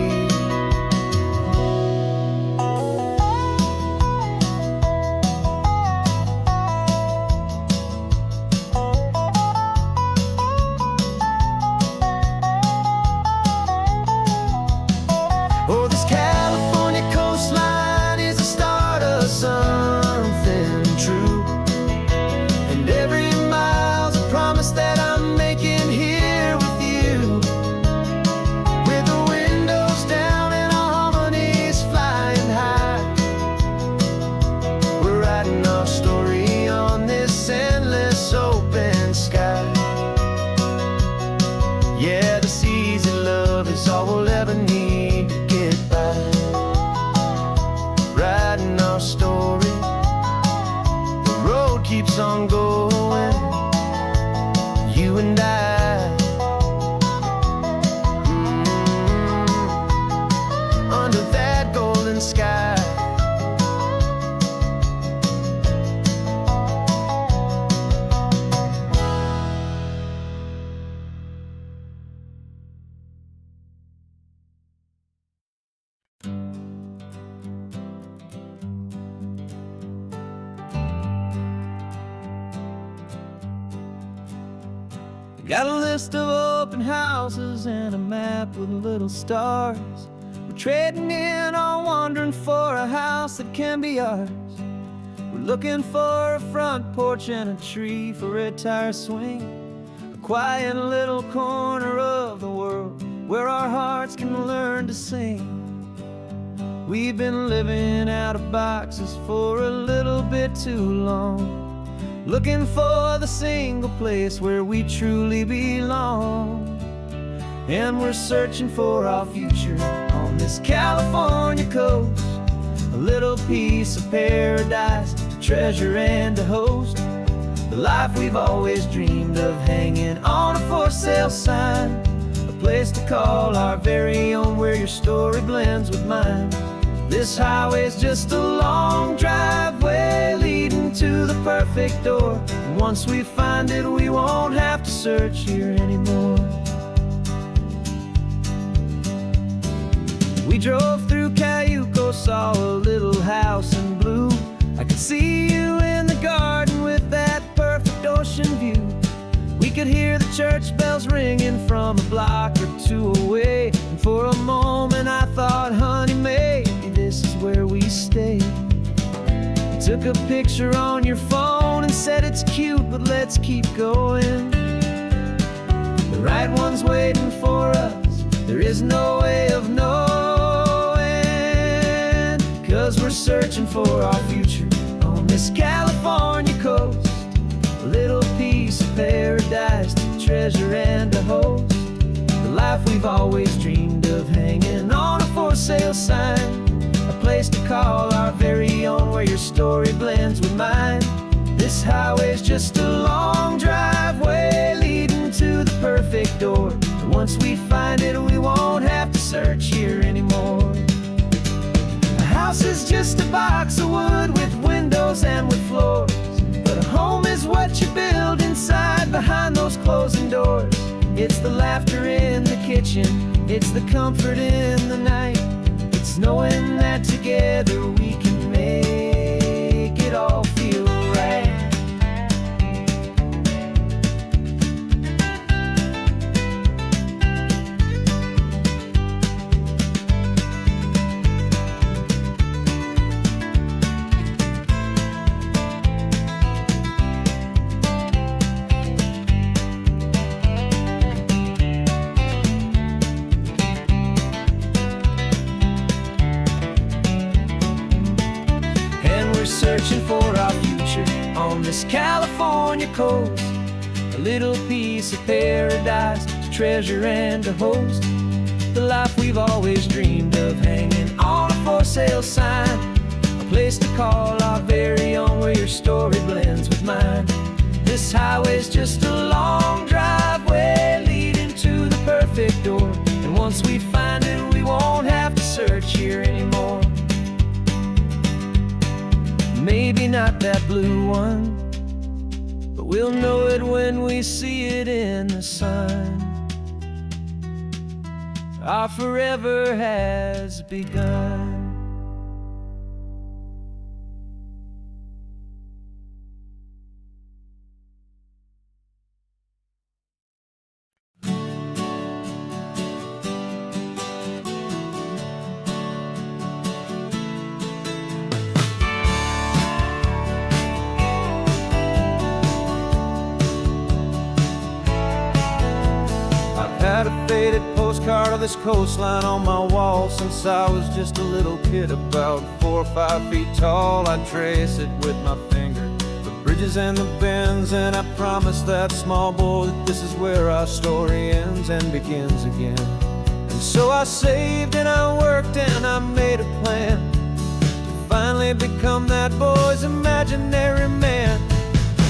Oh, this California coastline is the start of something true. And every mile's a promise that I'm making here with you. With the windows down and our harmonies flying high, we're writing our story on this endless open sky. Yeah, this easy love is all we'll ever need to get by. Writing our story, the road keeps on going, you and I. Under that golden sky. Got a list of open houses and a map with little stars. We're trading in or wandering for a house that can be ours. We're looking for a front porch and a tree for a tire swing, a quiet little corner of the world where our hearts can learn to sing. We've been living out of boxes for a little bit too long, looking for the single place where we truly belong. And we're searching for our future on this California coast, a little piece of paradise to treasure and to host, the life we've always dreamed of hanging on a for sale sign, a place to call our very own where your story blends with mine. This highway's just a long driveway leading to the perfect door, and once we find it we won't have to search here anymore. We drove through Cayuco, saw a little house in blue. I could see you in the garden with that perfect ocean view. We could hear the church bells ringing from a block or two away, and for a moment thought, honey, maybe this is where we stay. You took a picture on your phone and said it's cute, but let's keep going. The right one's waiting for us, there is no way of knowing, 'cause we're searching for our future on this California coast. A little piece of paradise to treasure and to host. The life we've always dreamed of, hanging on a for sale sign. A place to call our very own, where your story blends with mine. This highway's just a long driveway leading to the perfect door. And once we find it, we won't have to search here anymore. A house is just a box of wood with windows and with floors. But a home is what you build inside, behind those closing doors. It's the laughter in the kitchen, it's the comfort in the night. It's knowing that together we can make it all feel right. Searching for our future on this California coast. A little piece of paradise to treasure and to host. The life we've always dreamed of, hanging on a for sale sign. A place to call our very own, where your story blends with mine. This highway's just a long driveway leading to the perfect door. And once we find it, we won't have to search here anymore. Maybe not that blue one, but we'll know it when we see it in the sun. Our forever has begun. Had a faded postcard of this coastline on my wall since I was just a little kid, about 4 or 5 feet tall. I trace it with my finger, the bridges and the bends, and I promised that small boy that this is where our story ends and begins again. And so I saved and I worked and I made a plan to finally become that boy's imaginary man.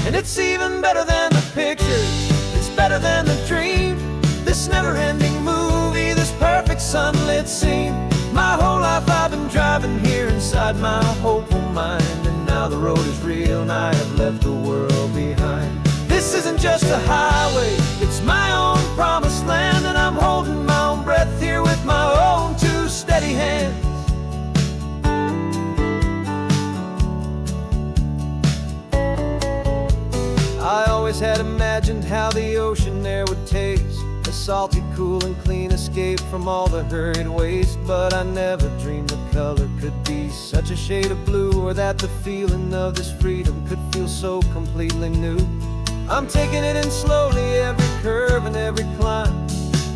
And it's even better than the pictures, it's better than the dream. This never-ending movie, this perfect sunlit scene. My whole life I've been driving here inside my hopeful mind, and now the road is real and I have left the world behind. This isn't just a highway, it's my own promised land, and I'm holding my own breath here with my own 2 steady hands. I always had imagined how the ocean air would taste, a salty, cool and clean escape from all the hurried waste. But I never dreamed the color could be such a shade of blue, or that the feeling of this freedom could feel so completely new. I'm taking it in slowly, every curve and every climb,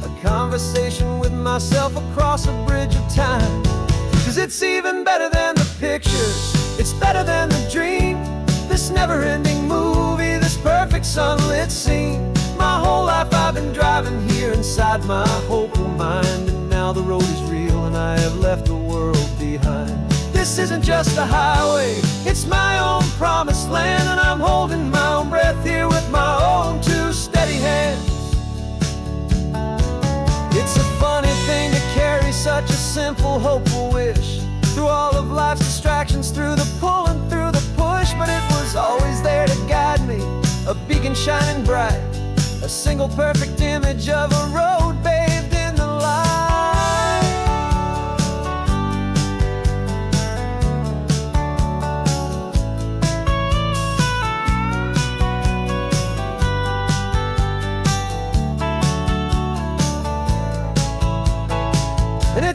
a conversation with myself across a bridge of time. 'Cause it's even better than the pictures, it's better than the dream. This never-ending movie, this perfect sunlit scene. My whole life I've been driving here inside my hopeful mind, and now the road is real and I have left the world behind. This isn't just a highway, it's my own promised land, and I'm holding my own breath here with my own 2 steady hands. It's a funny thing to carry such a simple, hopeful wish through all of life's distractions, through the pull and through the push. But it was always there to guide me, a beacon shining bright, a single perfect image of a road bathed in the light.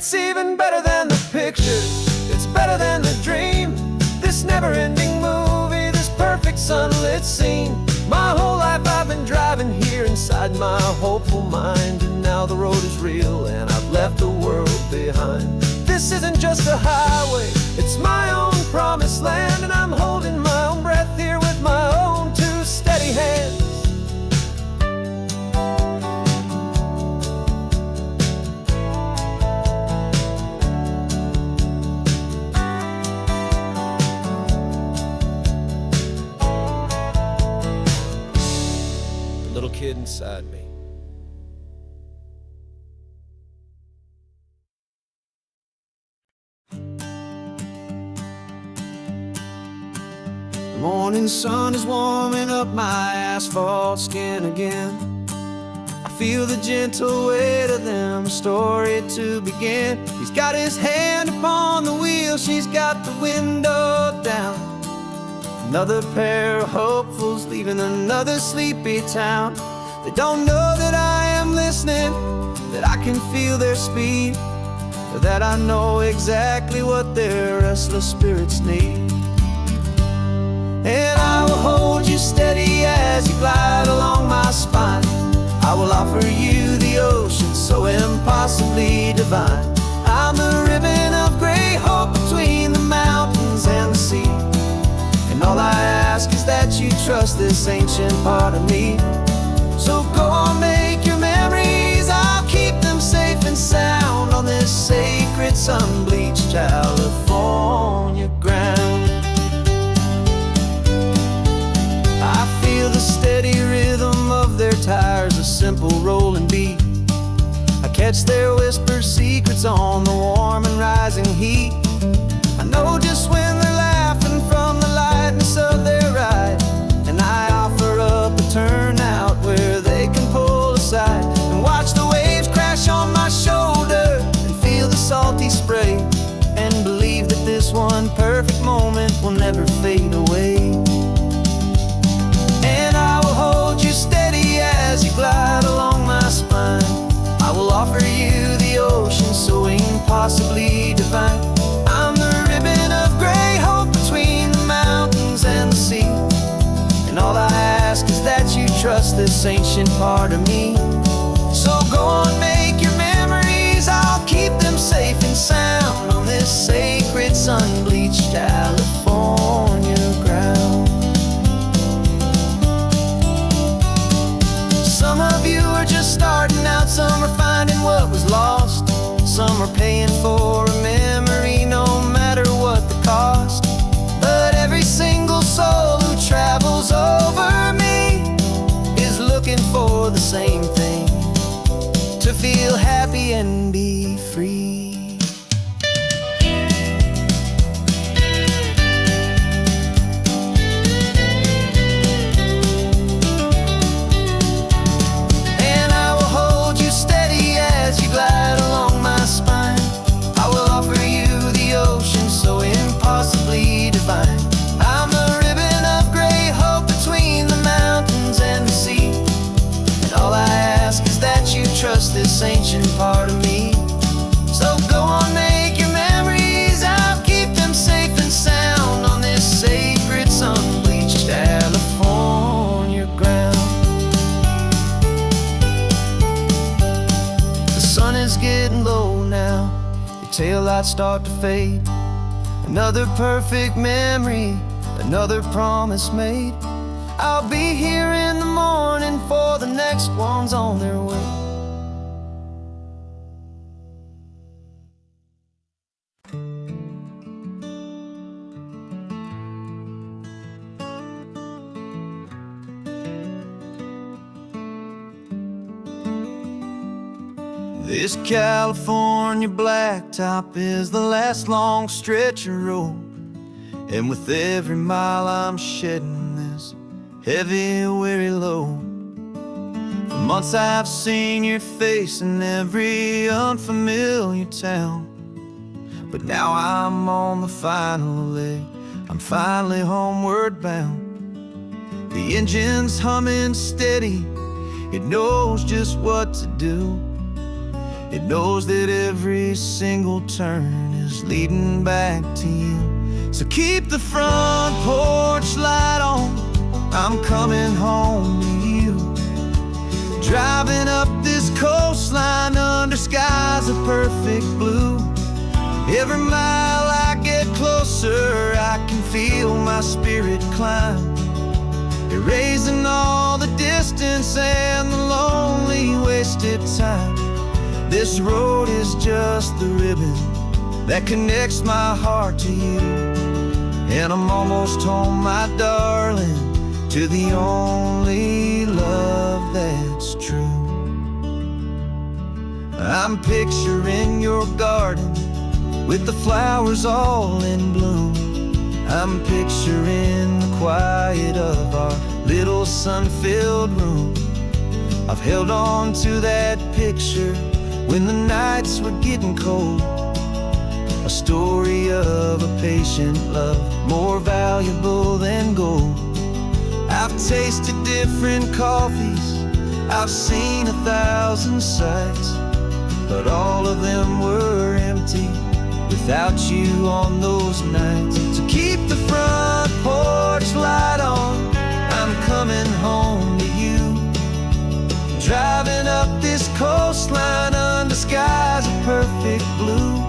It's even better than the picture, it's better than the dream. This never-ending movie, this perfect sunlit scene. My whole life I've been driving here inside my hopeful mind, and now the road is real and I've left the world behind. This isn't just a highway, it's my own promised land, and I'm holding my own breath here with my own two steady hands. The little kid inside me. The morning sun is warming up my asphalt skin again. I feel the gentle weight of them, a story to begin. He's got his hand upon the wheel, she's got the window down. Another pair of hopefuls leaving another sleepy town. They don't know that I am listening, that I can feel their speed, or that I know exactly what their restless spirits need. And I will hold you steady as you glide along my spine. I will offer you the ocean so impossibly divine. I'm the ribbon of gray hope between the mountains and the sea. And all I ask is that you trust this ancient part of me. So go on, make your memories, I'll keep them safe and sound on this sacred sun-bleached California ground. I feel the steady rhythm of their tires, a simple rolling beat. I catch their whispered secrets on the warm and rising heat. I know just when they're laughing from the lightness of their ride, and I offer up a turnout where they can pull aside and watch the waves crash on my shoulder and feel the salty spray, and believe that this one perfect moment will never fade away. And I will hold you steady as you glide along my spine. I will offer you the ocean so impossibly divine. I'm the ribbon of gray hope between the mountains and the sea. And all I ask is that you trust this ancient part of me. So go on, make your memories, I'll keep them safe and sound on this sacred sun-bleached California ground. Some of you are just starting out, some are finding what was lost, some are paying for a memory no matter what the cost. But every single soul who travels over me is looking for the same thing, to feel happy and be free. Glide along my spine. I will offer you the ocean so impossibly divine. I'm the ribbon of gray hope between the mountains and the sea. And all I ask is that you trust this ancient part of me. So go on, make your memories, I'll keep them safe and sound on this sacred sun-bleached California ground. Is getting low now, your taillights start to fade. Another perfect memory, another promise made. I'll be here in the morning for the next ones on their way. This California blacktop is the last long stretch of road, and with every mile I'm shedding this heavy, weary load. For months I've seen your face in every unfamiliar town, but now I'm on the final leg, I'm finally homeward bound. The engine's humming steady, it knows just what to do. It knows that every single turn is leading back to you. So keep the front porch light on, I'm coming home to you. Driving up this coastline under skies of perfect blue. Every mile I get closer, I can feel my spirit climb, erasing all the distance and the lonely wasted time. This road is just the ribbon that connects my heart to you. And I'm almost home, my darling, to the only love that's true. I'm picturing your garden with the flowers all in bloom. I'm picturing the quiet of our little sun-filled room. I've held on to that picture when the nights were getting cold. A story of a patient love, more valuable than gold. I've tasted different coffees, I've seen 1,000 sights, but all of them were empty without you on those nights. So keep the front porch light on, I'm coming home to you. Driving up this coastline under skies of perfect blue.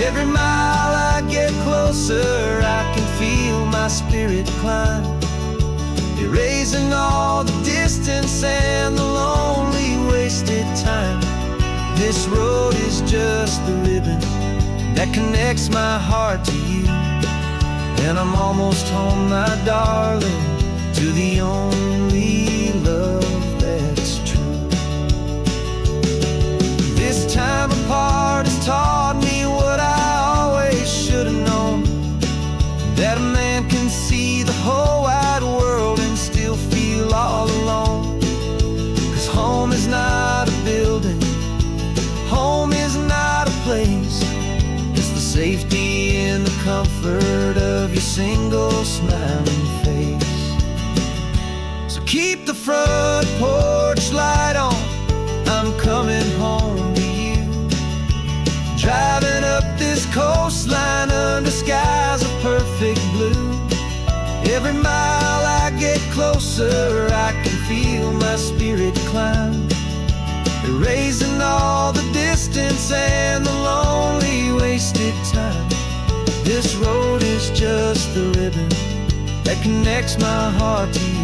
Every mile I get closer, I can feel my spirit climb, erasing all the distance and the lonely wasted time. This road is just the ribbon that connects my heart to you. And I'm almost home, my darling, to the only love that's true. This time apart has taught me what I always should have known, that a man can see the whole wide world and still feel all alone. 'Cause home is not a building, home is not a place, it's the safety and the comfort of your single smiling face. So keep the front porch light on, I'm coming home to you. Driving up this coastline under skies of perfect blue. Every mile I get closer, I can feel my spirit climb, erasing all the distance and the lonely wasted time. This road is just the ribbon that connects my heart to you.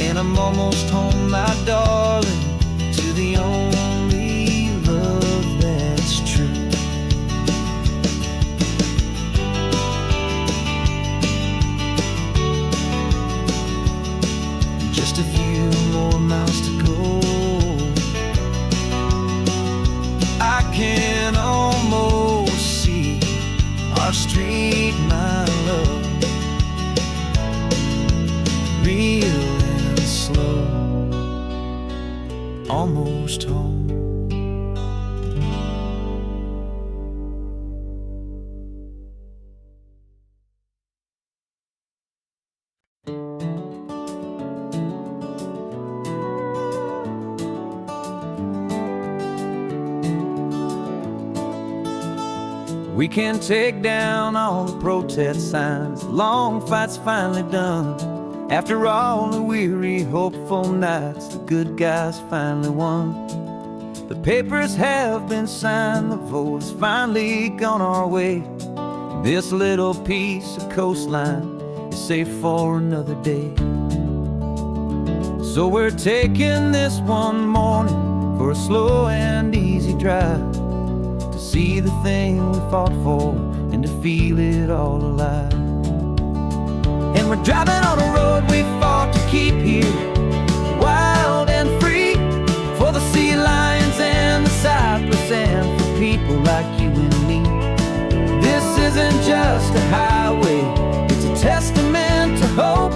And I'm almost home, my darling, to the only love that's true. Just a few more miles to go, I can almost see our street, my love, real and slow, almost home. We can take down all the protest signs, long fight's finally done. After all the weary, hopeful nights, the good guys finally won. The papers have been signed, the vote has finally gone our way. This little piece of coastline is safe for another day. So we're taking this one morning for a slow and easy drive, to see the thing we fought for and to feel it all alive. And we're driving on a road we fought to keep here, wild and free, for the sea lions and the cypress and for people like you and me. This isn't just a highway, it's a testament to hope,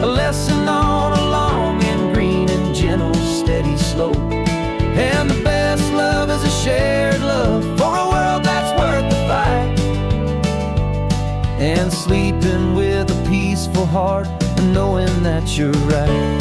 a lesson on a long and green and gentle steady slope. And the best love is a shared love for a world that's worth the fight, and sleeping with a peaceful heart and knowing that you're right.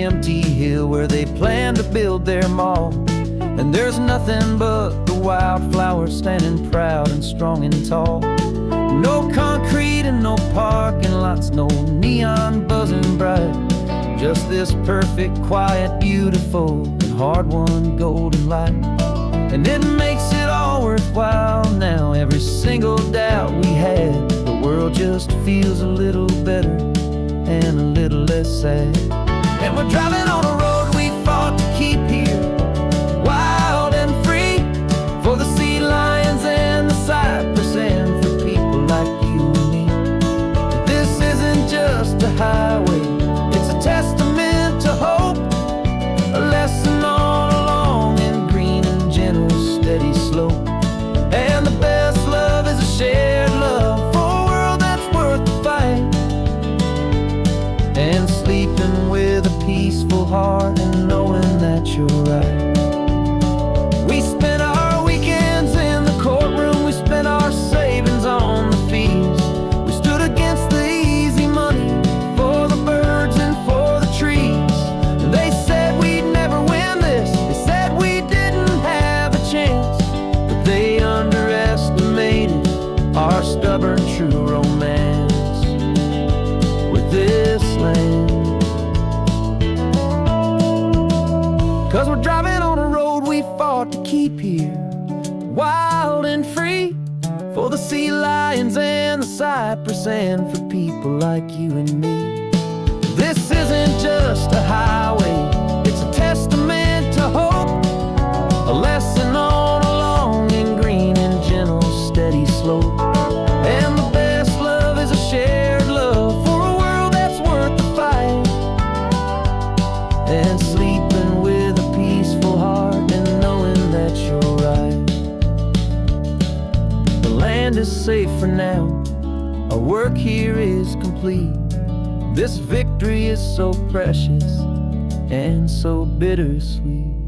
the empty hill where they plan to build their mall. And there's nothing but the wildflowers standing proud and strong and tall. No concrete and no parking lots, no neon buzzing bright. Just this perfect, quiet, beautiful, and hard-won golden light. And it makes it all worthwhile now. Every single doubt we had, the world just feels a little better and a little less sad. And we're driving on a road we fought to keep here, wild and free, for the sea lions and the cypress and for people like you and me. This isn't just a highway, it's a testament to hope, a lesson all along in green and gentle, steady slope. And the best love is a shared love for a world that's worth the fight. And sleeping with a peaceful heart and knowing that you're right. We spent our weekends in the courtroom, we spent our savings on the fees. We stood against the easy money for the birds and for the trees. And they said we'd never win this, they said we didn't have a chance, but they underestimated our stubborn true romance with this land. 'Cause we're driving on a road we fought to keep here, wild and free, for the sea lions and the cypress and for people like you and me. This isn't just a highway, it's a testament to hope, a lesson all along in green and gentle, steady slope. And the best love is a shared love for a world that's worth the fight. And sleeping with a peaceful heart and knowing that you're right. The land is safe for now, our work here is complete. This victory is so precious and so bittersweet.